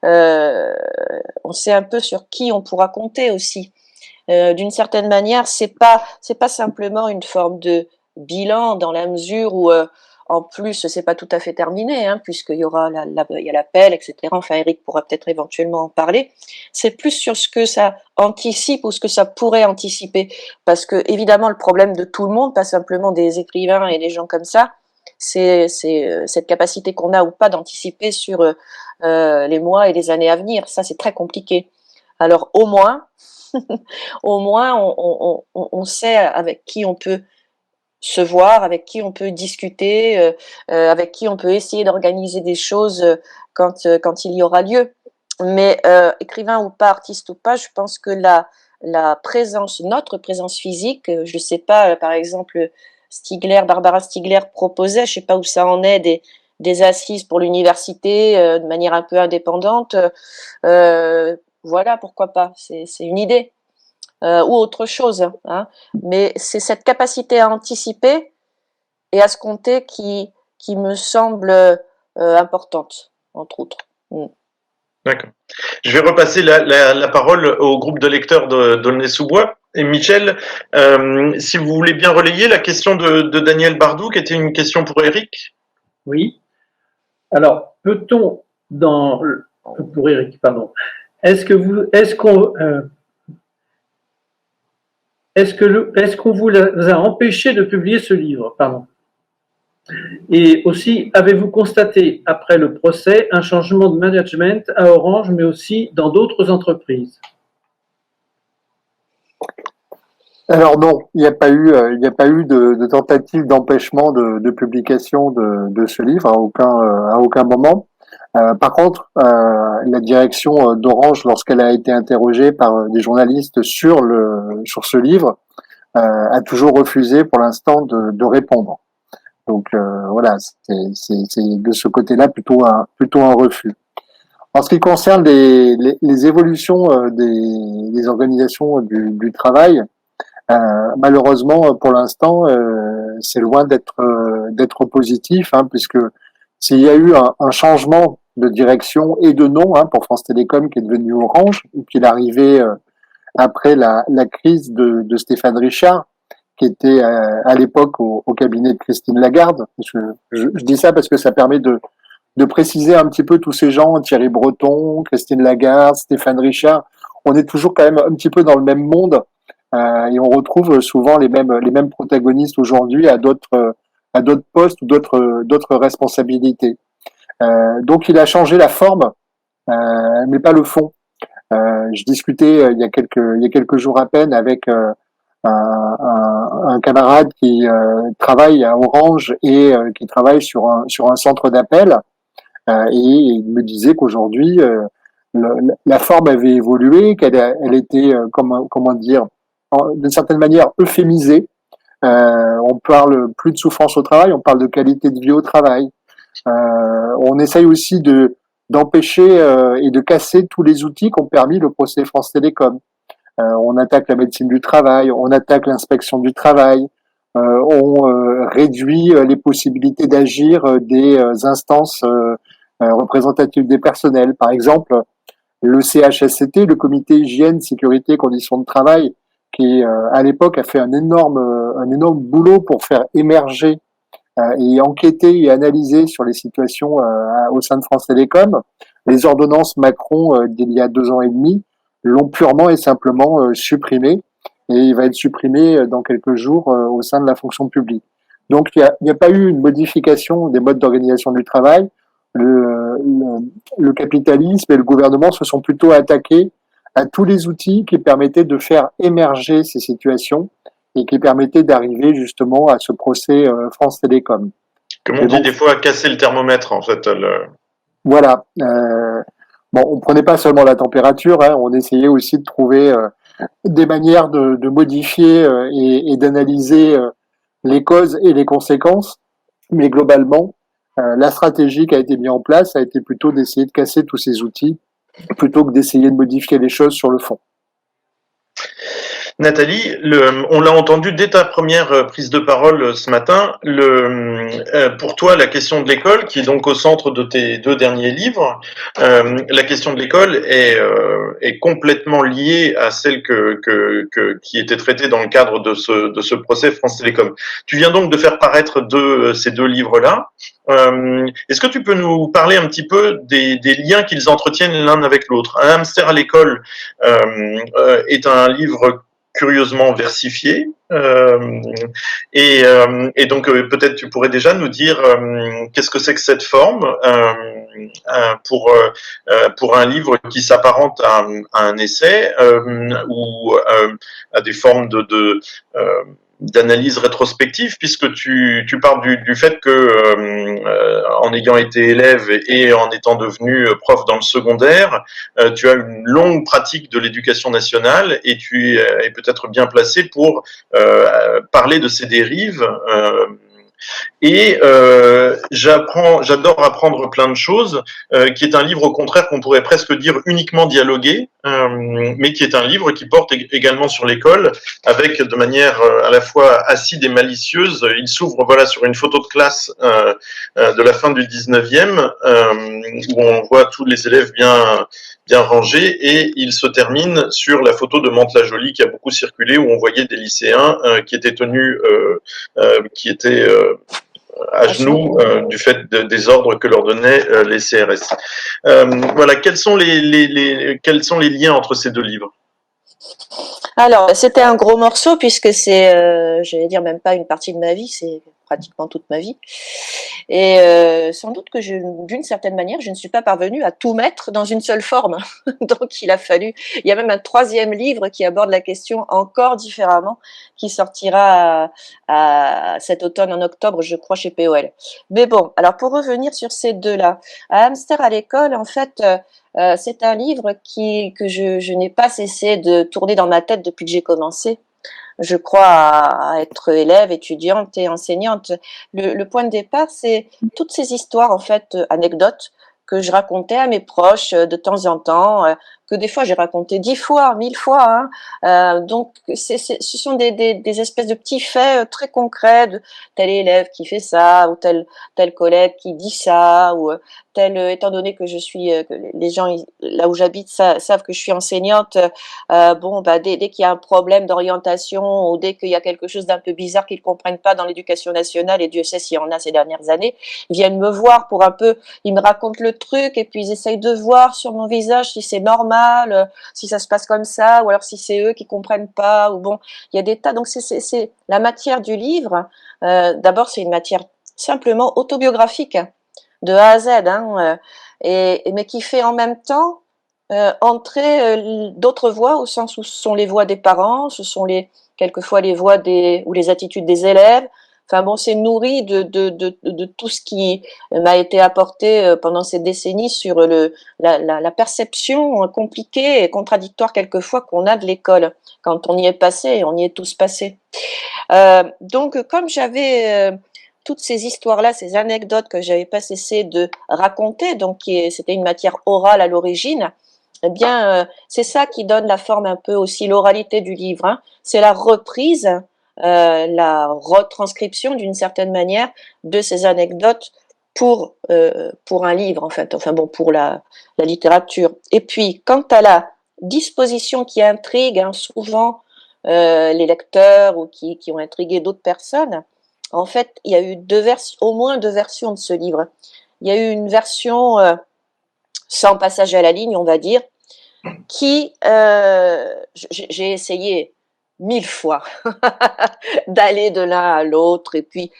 on sait un peu sur qui on pourra compter aussi. D'une certaine manière, c'est pas simplement une forme de bilan dans la mesure où en plus c'est pas tout à fait terminé, hein, puisqu'il y aura il y a l'appel, etc. Enfin, Eric pourra peut-être éventuellement en parler. C'est plus sur ce que ça anticipe ou ce que ça pourrait anticiper, parce que évidemment le problème de tout le monde, pas simplement des écrivains et des gens comme ça, c'est cette capacité qu'on a ou pas d'anticiper sur les mois et les années à venir. Ça, c'est très compliqué. Alors au moins au moins, on sait avec qui on peut se voir, avec qui on peut discuter, avec qui on peut essayer d'organiser des choses quand il y aura lieu. Mais écrivain ou pas, artiste ou pas, je pense que la présence, notre présence physique, je ne sais pas, par exemple, Barbara Stigler proposait, je ne sais pas où ça en est, des assises pour l'université de manière un peu indépendante. Voilà, pourquoi pas, c'est une idée. Ou autre chose, hein. Mais c'est cette capacité à anticiper et à se compter qui me semble importante, entre autres. D'accord. Je vais repasser la parole au groupe de lecteurs d'Aulnay-sous-Bois. Et Michel, si vous voulez bien relayer la question de Daniel Bardou, qui était une question pour Eric. Oui. Alors, peut-on, pour Eric, pardon, est-ce qu'on vous a empêché de publier ce livre, pardon? Et aussi, avez-vous constaté, après le procès, un changement de management à Orange, mais aussi dans d'autres entreprises? Alors non, il n'y a pas eu de tentative d'empêchement de publication de ce livre à aucun moment. Par contre, la direction d'Orange, lorsqu'elle a été interrogée par des journalistes sur ce livre, a toujours refusé pour l'instant de répondre. Donc voilà, c'est de ce côté-là plutôt un refus. En ce qui concerne les évolutions des organisations du travail, malheureusement pour l'instant c'est loin d'être positif, hein, puisque s'il y a eu un changement de direction et de nom, hein, pour France Télécom qui est devenu Orange, et qu'il est arrivé après la crise de Stéphane Richard, qui était à l'époque au cabinet de Christine Lagarde. Je dis ça parce que ça permet de préciser un petit peu tous ces gens, Thierry Breton, Christine Lagarde, Stéphane Richard. On est toujours quand même un petit peu dans le même monde, et on retrouve souvent les mêmes protagonistes aujourd'hui à d'autres postes ou d'autres responsabilités. Donc il a changé la forme, mais pas le fond. Je discutais il y a quelques jours à peine avec un camarade qui travaille à Orange et qui travaille sur un centre d'appel, et il me disait qu'aujourd'hui la forme avait évolué, elle était comment dire, d'une certaine manière euphémisée. On parle plus de souffrance au travail, on parle de qualité de vie au travail. On essaye aussi d'empêcher et de casser tous les outils qu'ont permis le procès France Télécom. On attaque la médecine du travail, on attaque l'inspection du travail, on réduit les possibilités d'agir des instances représentatives des personnels. Par exemple, le CHSCT, le Comité Hygiène, Sécurité, Conditions de Travail, qui à l'époque a fait un énorme boulot pour faire émerger et enquêter et analyser sur les situations au sein de France Télécom. Les ordonnances Macron d'il y a 2 ans et demi l'ont purement et simplement supprimé, et il va être supprimé dans quelques jours au sein de la fonction publique. Donc il n'y a pas eu une modification des modes d'organisation du travail. Le capitalisme et le gouvernement se sont plutôt attaqués à tous les outils qui permettaient de faire émerger ces situations et qui permettaient d'arriver justement à ce procès France Télécom. Comme on dit des fois, casser le thermomètre, en fait. Voilà. Bon, on prenait pas seulement la température, hein, on essayait aussi de trouver des manières de modifier et d'analyser les causes et les conséquences. Mais globalement, la stratégie qui a été mise en place a été plutôt d'essayer de casser tous ces outils plutôt que d'essayer de modifier les choses sur le fond. Nathalie, on l'a entendu dès ta première prise de parole ce matin, pour toi, la question de l'école, qui est donc au centre de tes 2 derniers livres, la question de l'école est complètement liée à celle qui était traitée dans le cadre de ce procès France Télécom. Tu viens donc de faire paraître ces 2 livres-là. Est-ce que tu peux nous parler un petit peu des liens qu'ils entretiennent l'un avec l'autre? Un hamster à l'école est un livre curieusement versifié. Et donc peut-être tu pourrais déjà nous dire qu'est-ce que c'est que cette forme pour un livre qui s'apparente à un essai ou à des formes d'analyse rétrospective, puisque tu parles du fait que en ayant été élève et en étant devenu prof dans le secondaire, tu as une longue pratique de l'éducation nationale et tu es peut-être bien placé pour parler de ces dérives. Et j'adore apprendre plein de choses, qui est un livre au contraire qu'on pourrait presque dire uniquement dialogué, mais qui est un livre qui porte également sur l'école, avec de manière à la fois acide et malicieuse. Il s'ouvre voilà sur une photo de classe de la fin du 19e, où on voit tous les élèves bien rangés, et il se termine sur la photo de Mantes-la-Jolie qui a beaucoup circulé, où on voyait des lycéens qui étaient tenus, qui étaient à genoux du fait des ordres que leur donnaient les CRS. Voilà, quels sont quels sont les liens entre ces 2 livres? Alors, c'était un gros morceau puisque c'est, j'allais dire même pas une partie de ma vie, c'est pratiquement toute ma vie. Et sans doute que d'une certaine manière, je ne suis pas parvenue à tout mettre dans une seule forme. Donc, il y a même un 3e livre qui aborde la question encore différemment, qui sortira cet automne en octobre, je crois, chez POL. Mais bon, alors pour revenir sur ces 2-là, à Hamster à l'école, en fait, c'est un livre que je n'ai pas cessé de tourner dans ma tête depuis que j'ai commencé. Je crois à être élève, étudiante et enseignante. Le point de départ, c'est toutes ces histoires, en fait, anecdotes que je racontais à mes proches de temps en temps, que des fois j'ai raconté 10 fois, 1000 fois. Donc, ce sont des espèces de petits faits très concrets de tel élève qui fait ça, ou tel collègue qui dit ça, ou étant donné que que les gens là où j'habite savent que je suis enseignante, dès qu'il y a un problème d'orientation ou dès qu'il y a quelque chose d'un peu bizarre qu'ils comprennent pas dans l'éducation nationale, et Dieu sait s'il y en a ces dernières années, ils viennent me voir pour un peu, ils me racontent le truc et puis ils essayent de voir sur mon visage si c'est normal, si ça se passe comme ça, ou alors si c'est eux qui comprennent pas, ou bon, il y a des tas. Donc c'est la matière du livre. D'abord, c'est une matière simplement autobiographique, de A à Z, mais qui fait en même temps entrer d'autres voix, au sens où ce sont les voix des parents, ce sont quelquefois les voix ou les attitudes des élèves. Enfin bon, c'est nourri de tout ce qui m'a été apporté pendant ces décennies sur la perception compliquée et contradictoire quelquefois qu'on a de l'école quand on y est passé, et on y est tous passés. Donc, comme j'avais toutes ces histoires-là, ces anecdotes que j'avais pas cessé de raconter, donc c'était une matière orale à l'origine, eh bien, c'est ça qui donne la forme un peu aussi, l'oralité du livre. C'est la reprise, la retranscription d'une certaine manière de ces anecdotes pour un livre, en fait. Enfin bon, pour la littérature. Et puis, quant à la disposition qui intrigue souvent les lecteurs, ou qui ont intrigué d'autres personnes, en fait, il y a eu au moins 2 versions de ce livre. Il y a eu une version sans passage à la ligne, on va dire, qui j'ai essayé 1000 fois d'aller de l'un à l'autre, et puis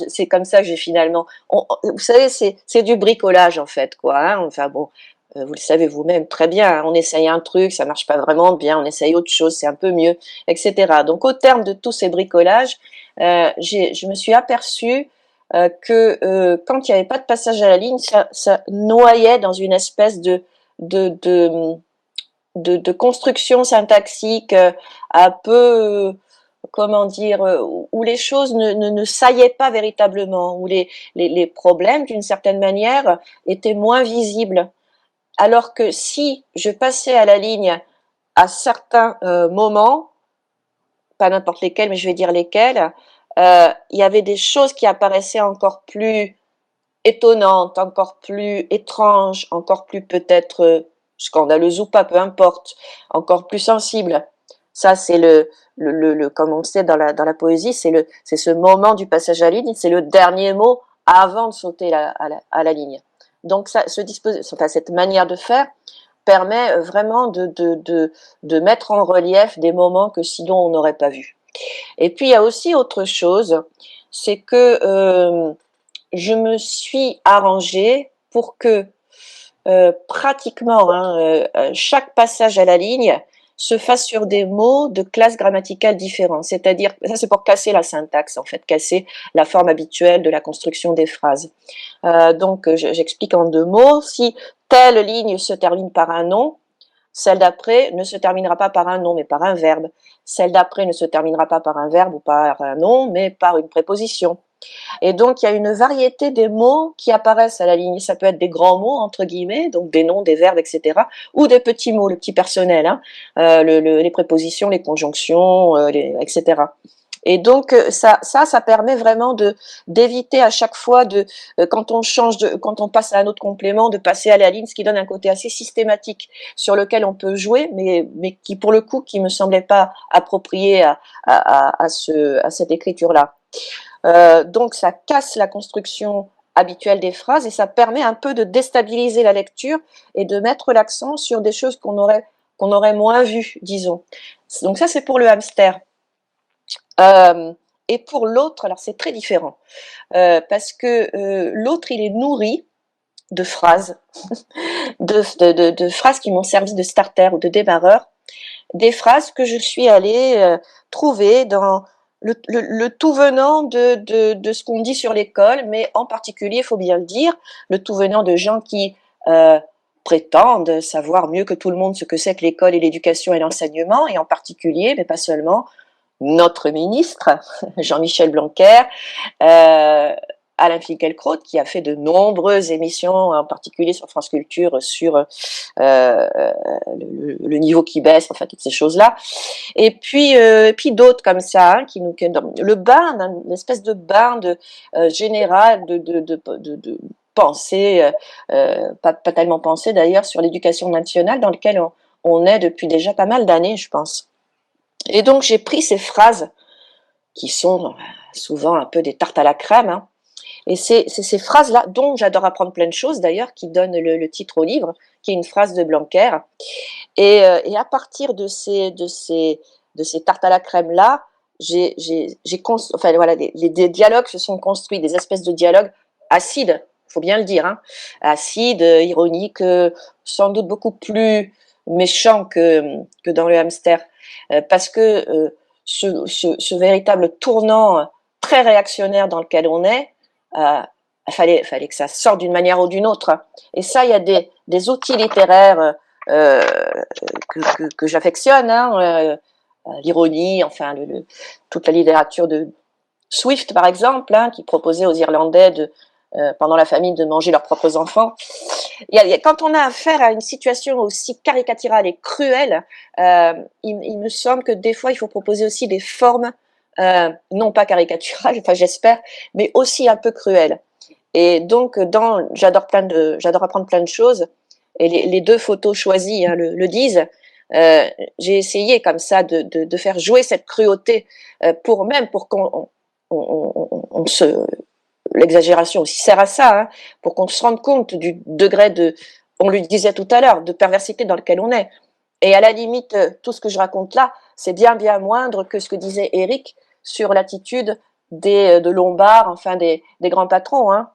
c'est comme ça que j'ai finalement. Vous savez, c'est du bricolage en fait, quoi. Enfin bon, vous le savez vous-même très bien, hein, on essaye un truc, ça marche pas vraiment bien, on essaye autre chose, c'est un peu mieux, etc. Donc au terme de tous ces bricolages, je me suis aperçue que quand il n'y avait pas de passage à la ligne, ça noyait dans une espèce de, de, de construction syntaxique un peu, comment dire, où les choses ne saillaient pas véritablement, où les problèmes, d'une certaine manière, étaient moins visibles. Alors que si je passais à la ligne à certains moments, pas n'importe lesquels, mais je vais dire lesquels, il y avait des choses qui apparaissaient encore plus étonnantes, encore plus étranges, encore plus peut-être scandaleuses ou pas, peu importe, encore plus sensibles. Ça, c'est comme on sait dans la poésie, c'est ce moment du passage à la ligne, c'est le dernier mot avant de sauter à la ligne. Donc, cette manière de faire permet vraiment de mettre en relief des moments que sinon on n'aurait pas vus. Et puis, il y a aussi autre chose, c'est que je me suis arrangée pour que pratiquement chaque passage à la ligne se fasse sur des mots de classe grammaticale différents. C'est-à-dire, ça c'est pour casser la syntaxe, en fait, casser la forme habituelle de la construction des phrases. Donc, j'explique en 2 mots. Si telle ligne se termine par un nom, celle d'après ne se terminera pas par un nom, mais par un verbe. Celle d'après ne se terminera pas par un verbe ou par un nom, mais par une préposition. Et donc, il y a une variété des mots qui apparaissent à la ligne. Ça peut être des grands mots, entre guillemets, donc des noms, des verbes, etc. Ou des petits mots, le petit personnel, hein, les prépositions, les conjonctions, etc. Et donc, ça permet vraiment d'éviter à chaque fois quand on passe à un autre complément, de passer à la ligne, ce qui donne un côté assez systématique sur lequel on peut jouer, mais qui, pour le coup, qui me semblait pas approprié à cette écriture-là. Donc ça casse la construction habituelle des phrases et ça permet un peu de déstabiliser la lecture et de mettre l'accent sur des choses qu'on aurait moins vues, disons. Donc ça, c'est pour le hamster. Et pour l'autre, alors c'est très différent, parce que l'autre, il est nourri de phrases, de phrases qui m'ont servi de starter ou de démarreur, des phrases que je suis allée trouver dans le tout venant de ce qu'on dit sur l'école, mais en particulier, il faut bien le dire, le tout venant de gens qui prétendent savoir mieux que tout le monde ce que c'est que l'école et l'éducation et l'enseignement, et en particulier, mais pas seulement, notre ministre, Jean-Michel Blanquer, Alain Finkielkraut, qui a fait de nombreuses émissions, en particulier sur France Culture, sur le niveau qui baisse, enfin toutes ces choses-là. Et puis d'autres comme ça, hein, le bain, une espèce de bain général de pensée, pas tellement pensée d'ailleurs, sur l'éducation nationale, dans lequel on est depuis déjà pas mal d'années, je pense. Et donc j'ai pris ces phrases qui sont souvent un peu des tartes à la crème, hein, et c'est ces phrases-là, dont j'adore apprendre plein de choses d'ailleurs, qui donnent le titre au livre, qui est une phrase de Blanquer. Et à partir de ces tartes à la crème-là, enfin voilà, des dialogues se sont construits, des espèces de dialogues acides, faut bien le dire, hein, acides, ironiques, sans doute beaucoup plus méchants que dans le hamster, parce que ce véritable tournant très réactionnaire dans lequel on est, fallait que ça sorte d'une manière ou d'une autre. Et ça, il y a des outils littéraires que j'affectionne, hein, l'ironie, enfin toute la littérature de Swift par exemple, hein, qui proposait aux Irlandais pendant la famine de manger leurs propres enfants. Quand on a affaire à une situation aussi caricaturale et cruelle, il me semble que des fois il faut proposer aussi des formes non pas caricaturales, enfin j'espère, mais aussi un peu cruelles. Et donc j'adore apprendre plein de choses, et les 2 photos choisies, hein, le disent. J'ai essayé comme ça de faire jouer cette cruauté pour qu'on l'exagération aussi sert à ça, hein, pour qu'on se rende compte du degré on le disait tout à l'heure, de perversité dans lequel on est. Et à la limite, tout ce que je raconte là, c'est bien moindre que ce que disait Éric sur l'attitude de Lombard, enfin des grands patrons, hein.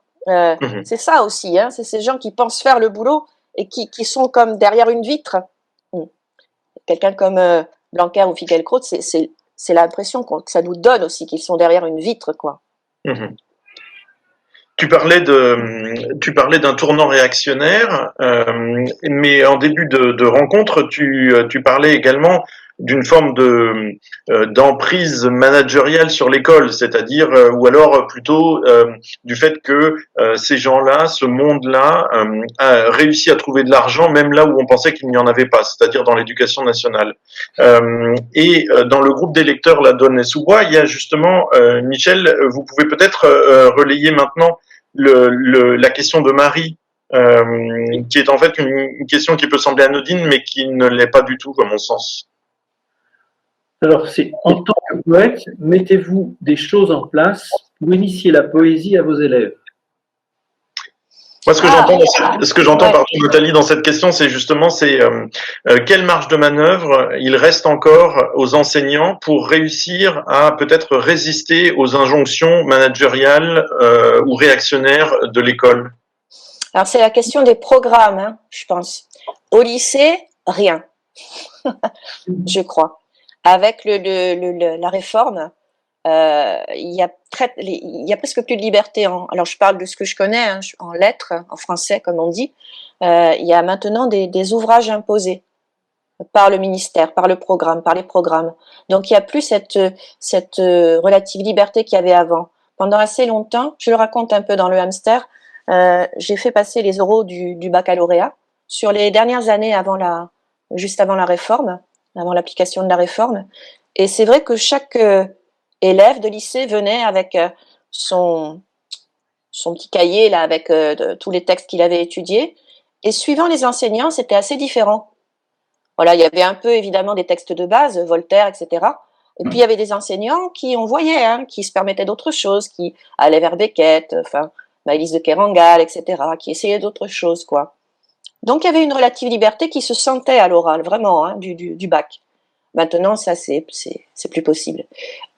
C'est ça aussi, hein, c'est ces gens qui pensent faire le boulot et qui sont comme derrière une vitre. Quelqu'un comme Blanquer ou Finkielkraut, c'est l'impression que ça nous donne aussi qu'ils sont derrière une vitre, quoi. Mhm. Tu parlais d'un tournant réactionnaire, mais en début de rencontre, tu parlais également d'une forme d'emprise managériale sur l'école, c'est-à-dire ou alors plutôt du fait que ces gens-là, ce monde-là, a réussi à trouver de l'argent même là où on pensait qu'il n'y en avait pas, c'est-à-dire dans l'éducation nationale. Dans le groupe des lecteurs La Donne et Sous-Bois, il y a justement Michel, vous pouvez peut-être relayer maintenant la question de Marie, qui est en fait une question qui peut sembler anodine, mais qui ne l'est pas du tout, à mon sens. Alors, c'est en tant que poète, mettez-vous des choses en place pour initier la poésie à vos élèves. Moi, ce que j'entends, pardon, Nathalie, dans cette question, c'est justement, quelle marge de manœuvre il reste encore aux enseignants pour réussir à peut-être résister aux injonctions managériales ou réactionnaires de l'école. Alors, c'est la question des programmes, hein, je pense. Au lycée, rien, je crois. Avec la réforme, il y a presque plus de liberté. Alors, je parle de ce que je connais, hein, en lettres, en français, comme on dit. Il y a maintenant des ouvrages imposés par le ministère, par le programme, par les programmes. Donc, il n'y a plus cette relative liberté qu'il y avait avant. Pendant assez longtemps, je le raconte un peu dans le hamster, j'ai fait passer les oraux du baccalauréat sur les dernières années juste avant la réforme, avant l'application de la réforme. Et c'est vrai que chaque élève de lycée venait avec son petit cahier là, avec tous les textes qu'il avait étudiés. Et suivant les enseignants, c'était assez différent. Voilà, il y avait un peu évidemment des textes de base, Voltaire, etc. Et puis il y avait des enseignants qui, on voyait, hein, qui se permettaient d'autres choses, qui allaient vers Beckett, enfin, Maëlys de Kerangal, etc., qui essayaient d'autres choses, quoi. Donc il y avait une relative liberté qui se sentait à l'oral, vraiment, hein, du bac. Maintenant, ça, c'est plus possible.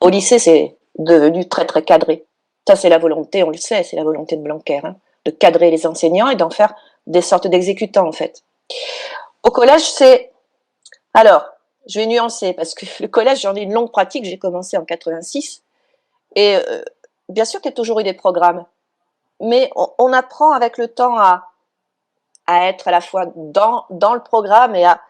Au lycée, c'est devenu très, très cadré. Ça, c'est la volonté, on le sait, c'est la volonté de Blanquer, hein, de cadrer les enseignants et d'en faire des sortes d'exécutants, en fait. Au collège, alors, je vais nuancer, parce que le collège, j'en ai une longue pratique, j'ai commencé en 86, et bien sûr qu'il y a toujours eu des programmes, mais on apprend avec le temps à être à la fois dans le programme et à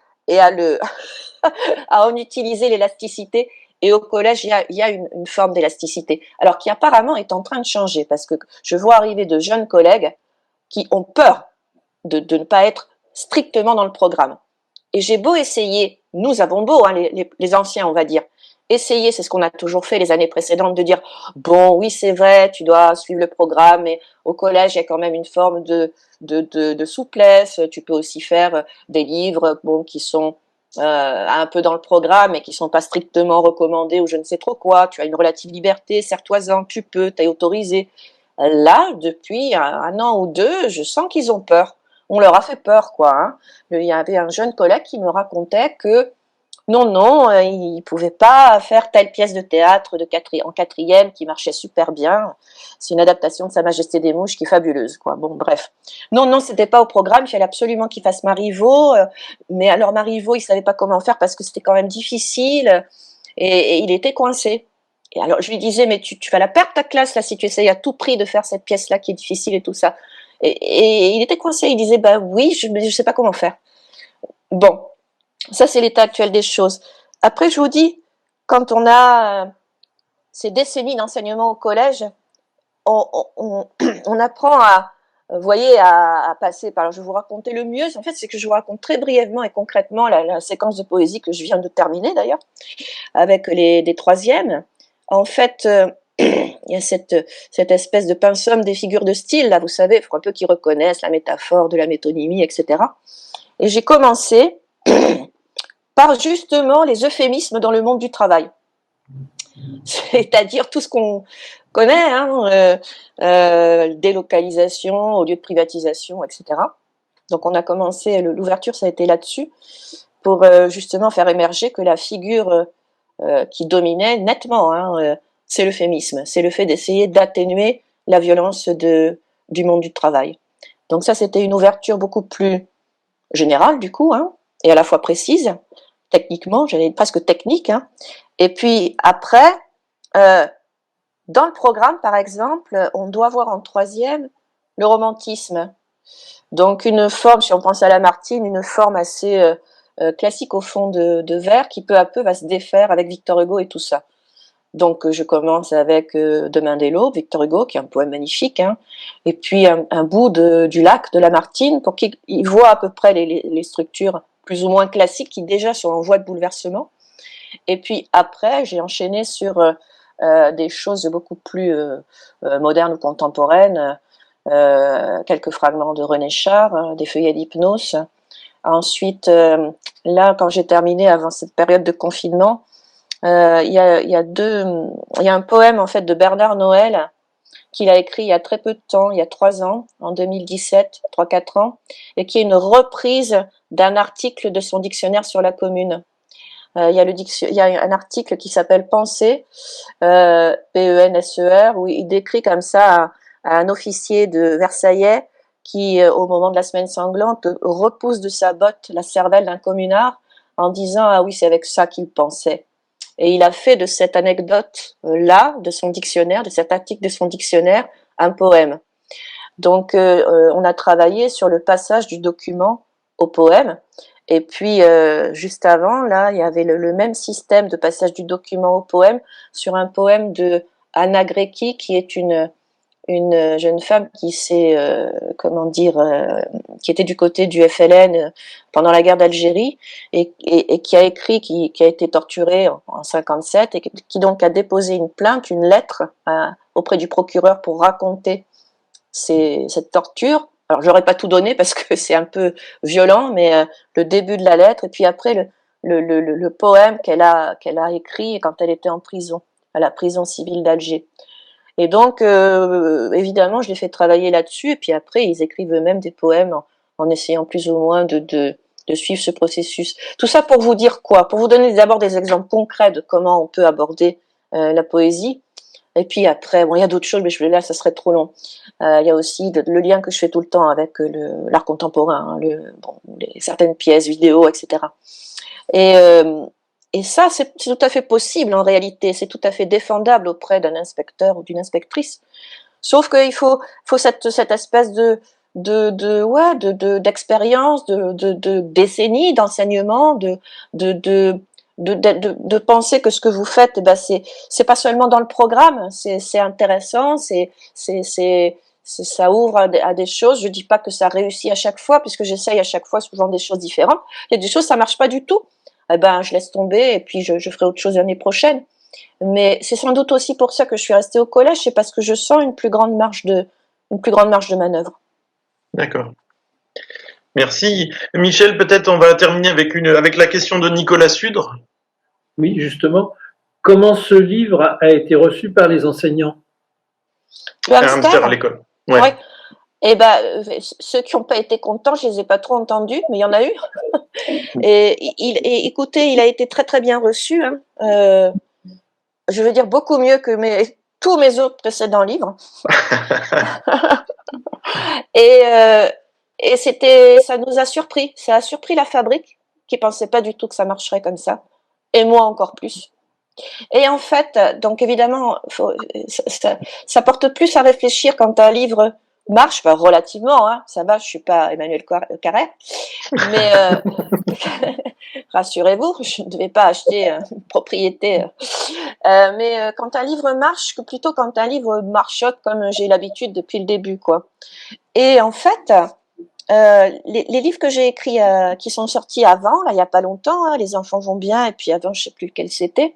en utiliser l'élasticité. Et au collège, il y a une forme d'élasticité, alors qui apparemment est en train de changer, parce que je vois arriver de jeunes collègues qui ont peur de ne pas être strictement dans le programme. Et j'ai beau essayer, nous avons beau, hein, les anciens, on va dire, essayer, c'est ce qu'on a toujours fait les années précédentes, de dire, bon, oui, c'est vrai, tu dois suivre le programme, mais au collège, il y a quand même une forme de souplesse, tu peux aussi faire des livres, bon, qui sont un peu dans le programme et qui sont pas strictement recommandés ou je ne sais trop quoi, tu as une relative liberté, serre-toi-en, tu peux, t'es autorisé. Là, depuis un an ou deux, je sens qu'ils ont peur. On leur a fait peur, quoi. Hein. Il y avait un jeune collègue qui me racontait que non, il ne pouvait pas faire telle pièce de théâtre en quatrième qui marchait super bien. C'est une adaptation de Sa Majesté des Mouches qui est fabuleuse, quoi. Bon, bref. Non, c'était pas au programme. Il fallait absolument qu'il fasse Marivaux. Mais alors Marivaux, il savait pas comment faire parce que c'était quand même difficile. Et il était coincé. Et alors je lui disais, mais tu vas la perdre ta classe là si tu essayes à tout prix de faire cette pièce-là qui est difficile et tout ça. Et il était coincé. Il disait, bah oui, je sais pas comment faire. Bon. Ça, c'est l'état actuel des choses. Après, je vous dis, quand on a ces décennies d'enseignement au collège, on apprend vous voyez, à passer par... Alors, je vais vous raconter le mieux, en fait, c'est que je vous raconte très brièvement et concrètement la séquence de poésie que je viens de terminer, d'ailleurs, avec des troisièmes. En fait, il y a cette espèce de pensum des figures de style, là, vous savez, il faut un peu qu'ils reconnaissent la métaphore de la métonymie, etc. Et j'ai commencé par justement les euphémismes dans le monde du travail. C'est-à-dire tout ce qu'on connaît, hein, délocalisation au lieu de privatisation, etc. Donc on a commencé, l'ouverture ça a été là-dessus, pour justement faire émerger que la figure qui dominait nettement, hein, c'est l'euphémisme, c'est le fait d'essayer d'atténuer la violence du monde du travail. Donc ça c'était une ouverture beaucoup plus générale du coup, hein, et à la fois précise, techniquement, j'allais presque technique. Hein. Et puis après, dans le programme, par exemple, on doit voir en troisième le romantisme. Donc une forme, si on pense à Lamartine, une forme assez classique au fond de vers qui peu à peu va se défaire avec Victor Hugo et tout ça. Donc je commence avec Demain dès l'aube, Victor Hugo, qui est un poème magnifique, hein, et puis un bout du lac de Lamartine pour qu'il voit à peu près les structures plus ou moins classiques qui déjà sont en voie de bouleversement. Et puis après, j'ai enchaîné sur des choses beaucoup plus modernes ou contemporaines, quelques fragments de René Char, des feuillets d'hypnose. Ensuite, là, quand j'ai terminé avant cette période de confinement, il y a un poème en fait de Bernard Noël qu'il a écrit il y a très peu de temps, il y a 3 ans, en 2017, 3-4 ans, et qui est une reprise d'un article de son dictionnaire sur la commune. Il y a un article qui s'appelle Penser, Penser, où il décrit comme ça un officier de Versaillais qui, au moment de la semaine sanglante, repousse de sa botte la cervelle d'un communard en disant « Ah oui, c'est avec ça qu'il pensait ». Et il a fait de cette anecdote-là, de son dictionnaire, de cet article de son dictionnaire, un poème. Donc, on a travaillé sur le passage du document au poème. Et puis, juste avant, là, il y avait le même système de passage du document au poème sur un poème de Anna Grecki, qui est une jeune femme qui s'est, qui était du côté du FLN pendant la guerre d'Algérie et qui a écrit, qui a été torturée en 57 et qui donc a déposé une plainte, une lettre auprès du procureur pour raconter cette torture. Alors, j'aurais pas tout donné parce que c'est un peu violent, mais le début de la lettre et puis après le poème qu'elle a écrit quand elle était en prison, à la prison civile d'Alger. Et donc, évidemment, je les fais travailler là-dessus. Et puis après, ils écrivent eux-mêmes des poèmes en essayant plus ou moins de suivre ce processus. Tout ça pour vous dire quoi? Pour vous donner d'abord des exemples concrets de comment on peut aborder la poésie. Et puis après, bon, il y a d'autres choses, mais là, ça serait trop long. Il y a aussi le lien que je fais tout le temps avec l'art contemporain, certaines pièces, vidéos, etc. Et ça, c'est tout à fait possible en réalité, c'est tout à fait défendable auprès d'un inspecteur ou d'une inspectrice. Sauf qu'il faut cette espèce d'expérience, de décennies d'enseignement, de penser que ce que vous faites, eh ben c'est pas seulement dans le programme, c'est intéressant, ça ouvre à des choses. Je dis pas que ça réussit à chaque fois, puisque j'essaye à chaque fois souvent des choses différentes. Il y a des choses ça marche pas du tout. Eh ben, je laisse tomber et puis je ferai autre chose l'année prochaine. Mais c'est sans doute aussi pour ça que je suis restée au collège, c'est parce que je sens une plus grande marge de manœuvre. D'accord. Merci. Michel, peut-être on va terminer avec la question de Nicolas Sudre. Oui, justement. Comment ce livre a été reçu par les enseignants? Le hamster à l'école. Ouais. Ouais. Et ben, ceux qui n'ont pas été contents, je les ai pas trop entendus, mais il y en a eu. Et écoutez, il a été très très bien reçu. Hein. Je veux dire beaucoup mieux que tous mes autres précédents livres. Et ça nous a surpris. Ça a surpris la fabrique, qui pensait pas du tout que ça marcherait comme ça. Et moi encore plus. Et en fait, donc évidemment, ça porte plus à réfléchir quand un livre marche, enfin, relativement, hein, ça va, je suis pas Emmanuel Carrère, mais rassurez-vous, je ne devais pas acheter une propriété. Mais quand un livre marche, plutôt quand un livre marchote comme j'ai l'habitude depuis le début, quoi. Et en fait, les livres que j'ai écrits qui sont sortis avant, là, il y a pas longtemps, hein, Les enfants vont bien, et puis avant, je sais plus lequel c'était.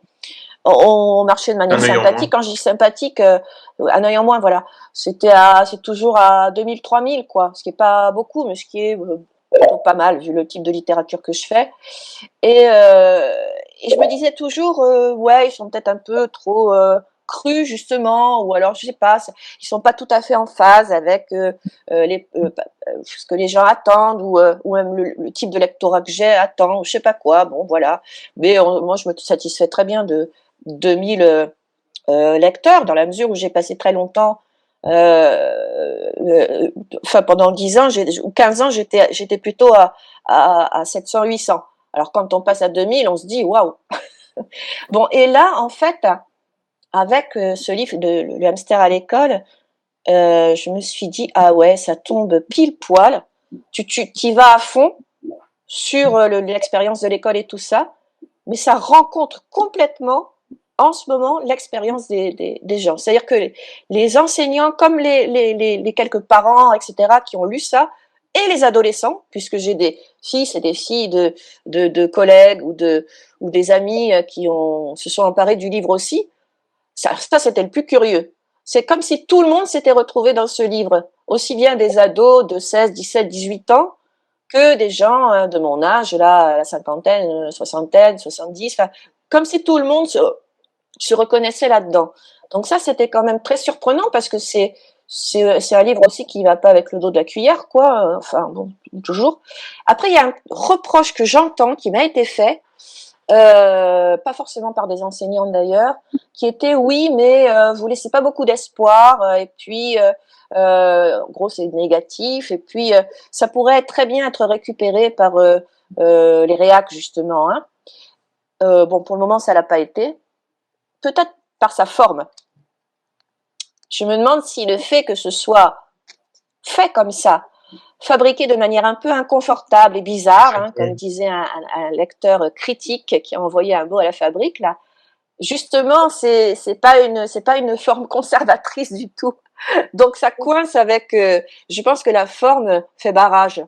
On marchait de manière sympathique. Quand je dis sympathique, un œil en moins, voilà. C'est toujours à 2000, 3000, quoi. Ce qui est pas beaucoup, mais ce qui est plutôt pas mal, vu le type de littérature que je fais. Et je me disais toujours, ouais, ils sont peut-être un peu trop crus, justement, ou alors, je sais pas, ils sont pas tout à fait en phase avec ce que les gens attendent, ou même le type de lectorat que j'ai attend, ou je sais pas quoi, bon, voilà. Mais moi, je me satisfais très bien de 2000 lecteurs, dans la mesure où j'ai passé très longtemps Enfin, pendant 10 ans ou 15 ans, j'étais plutôt à 700, 800. Alors, quand on passe à 2000, on se dit, waouh! Bon, et là, en fait, avec ce livre, le hamster à l'école, je me suis dit, ah ouais, ça tombe pile poil. Tu y vas à fond sur l'expérience de l'école et tout ça, mais ça rencontre complètement en ce moment l'expérience des gens. C'est-à-dire que les enseignants, comme les quelques parents, etc., qui ont lu ça, et les adolescents, puisque j'ai des fils et des filles de collègues ou des amis qui se sont emparés du livre aussi, ça c'était le plus curieux. C'est comme si tout le monde s'était retrouvé dans ce livre, aussi bien des ados de 16, 17, 18 ans, que des gens de mon âge, là, la cinquantaine, soixantaine, 70, comme si tout le monde se reconnaissait là-dedans. Donc ça, c'était quand même très surprenant parce que c'est un livre aussi qui ne va pas avec le dos de la cuillère, quoi. Enfin, bon, toujours. Après, il y a un reproche que j'entends qui m'a été fait, pas forcément par des enseignants d'ailleurs, qui était oui, mais vous laissez pas beaucoup d'espoir, et puis en gros c'est négatif, et puis ça pourrait très bien être récupéré par les réacs justement. Hein. Bon, pour le moment ça l'a pas été, peut-être par sa forme. Je me demande si le fait que ce soit fait comme ça, fabriqué de manière un peu inconfortable et bizarre, hein, comme disait un lecteur critique qui a envoyé un mot à la fabrique, là, justement, c'est pas une forme conservatrice du tout. Donc ça coince avec, je pense que la forme fait barrage.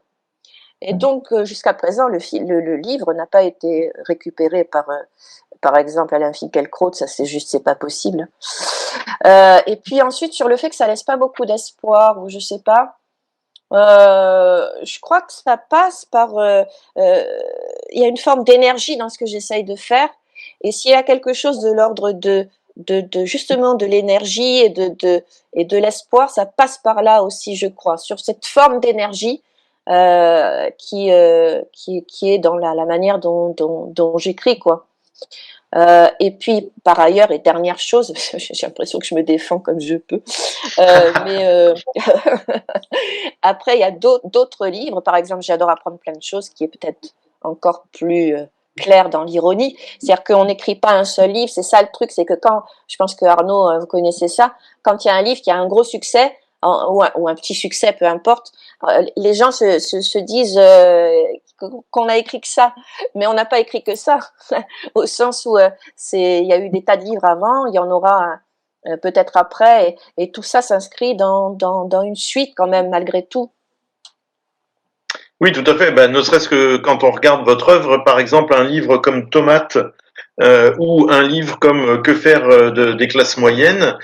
Et donc jusqu'à présent, le livre n'a pas été récupéré par exemple Alain Finkielkraut, ça c'est pas possible. Et puis ensuite sur le fait que ça laisse pas beaucoup d'espoir, ou je sais pas. Je crois que ça passe par il y a une forme d'énergie dans ce que j'essaye de faire, et s'il y a quelque chose de l'ordre de justement de l'énergie et de l'espoir, ça passe par là aussi, je crois, sur cette forme d'énergie qui est dans la manière dont j'écris, quoi. Et puis par ailleurs, et dernière chose, j'ai l'impression que je me défends comme je peux, mais après il y a d'autres livres, par exemple J'adore apprendre plein de choses, qui est peut-être encore plus clair dans l'ironie, c'est-à-dire qu'on n'écrit pas un seul livre, c'est ça le truc, c'est que quand, je pense que Arnaud, vous connaissez ça, quand il y a un livre qui a un gros succès, ou un petit succès, peu importe, les gens se disent qu'on a écrit que ça, mais on n'a pas écrit que ça, au sens où il y a eu des tas de livres avant, il y en aura peut-être après, et tout ça s'inscrit dans une suite quand même, malgré tout. Oui, tout à fait. Ben, ne serait-ce que quand on regarde votre œuvre, par exemple, un livre comme Tomate ou un livre comme Que faire des classes moyennes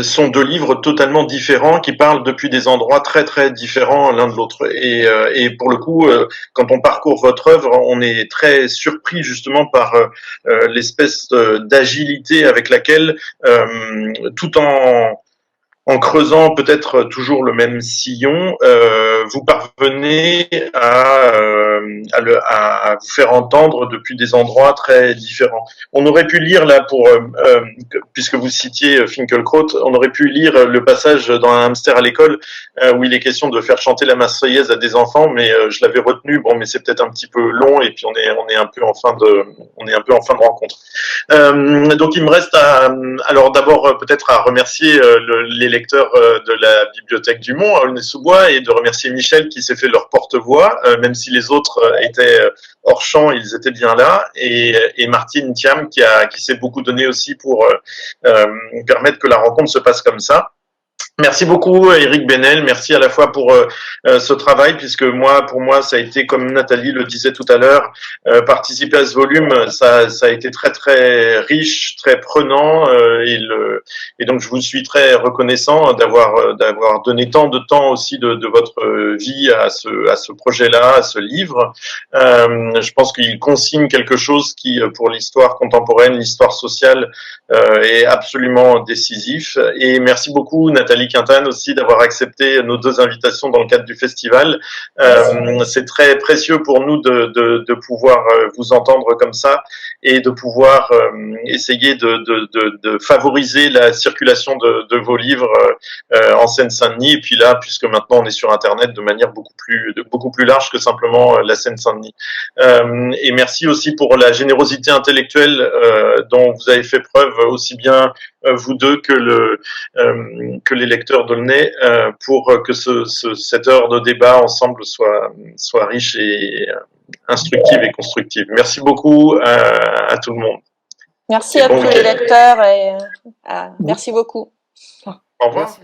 sont deux livres totalement différents qui parlent depuis des endroits très très différents l'un de l'autre. Et pour le coup, quand on parcourt votre œuvre, on est très surpris justement par l'espèce d'agilité avec laquelle, tout en creusant peut-être toujours le même sillon, vous parvenez à vous faire entendre depuis des endroits très différents. On aurait pu lire là, puisque vous citiez Finkielkraut, on aurait pu lire le passage dans Un hamster à l'école où il est question de faire chanter la Marseillaise à des enfants, mais je l'avais retenu. Bon, mais c'est peut-être un petit peu long et puis on est un peu en fin de rencontre. Donc il me reste alors d'abord peut-être à remercier les lecteurs de la Bibliothèque du Mont à Aulnay-sous-Bois, et de remercier Michel qui s'est fait leur porte-voix, même si les autres étaient hors champ, ils étaient bien là, et Martine Thiam qui s'est beaucoup donné aussi pour permettre que la rencontre se passe comme ça. Merci beaucoup Éric Benel, merci à la fois pour ce travail, puisque pour moi ça a été, comme Nathalie le disait tout à l'heure, participer à ce volume, ça a été très très riche, très prenant, et donc je vous suis très reconnaissant d'avoir donné tant de temps aussi de votre vie à ce projet-là, à ce livre. Je pense qu'il consigne quelque chose qui, pour l'histoire contemporaine, l'histoire sociale, est absolument décisif. Et merci beaucoup Nathalie Quintane aussi d'avoir accepté nos 2 invitations dans le cadre du festival. C'est très précieux pour nous de pouvoir vous entendre comme ça et de pouvoir essayer de favoriser la circulation de vos livres en Seine-Saint-Denis. Et puis là, puisque maintenant on est sur Internet de manière beaucoup plus large que simplement la Seine-Saint-Denis. Et merci aussi pour la générosité intellectuelle dont vous avez fait preuve aussi bien vous deux que les lecteurs d'Aulnay pour que cette heure de débat ensemble soit riche et instructive et constructive. Merci beaucoup à tout le monde. Merci à tous les lecteurs et merci beaucoup. Au revoir. Merci.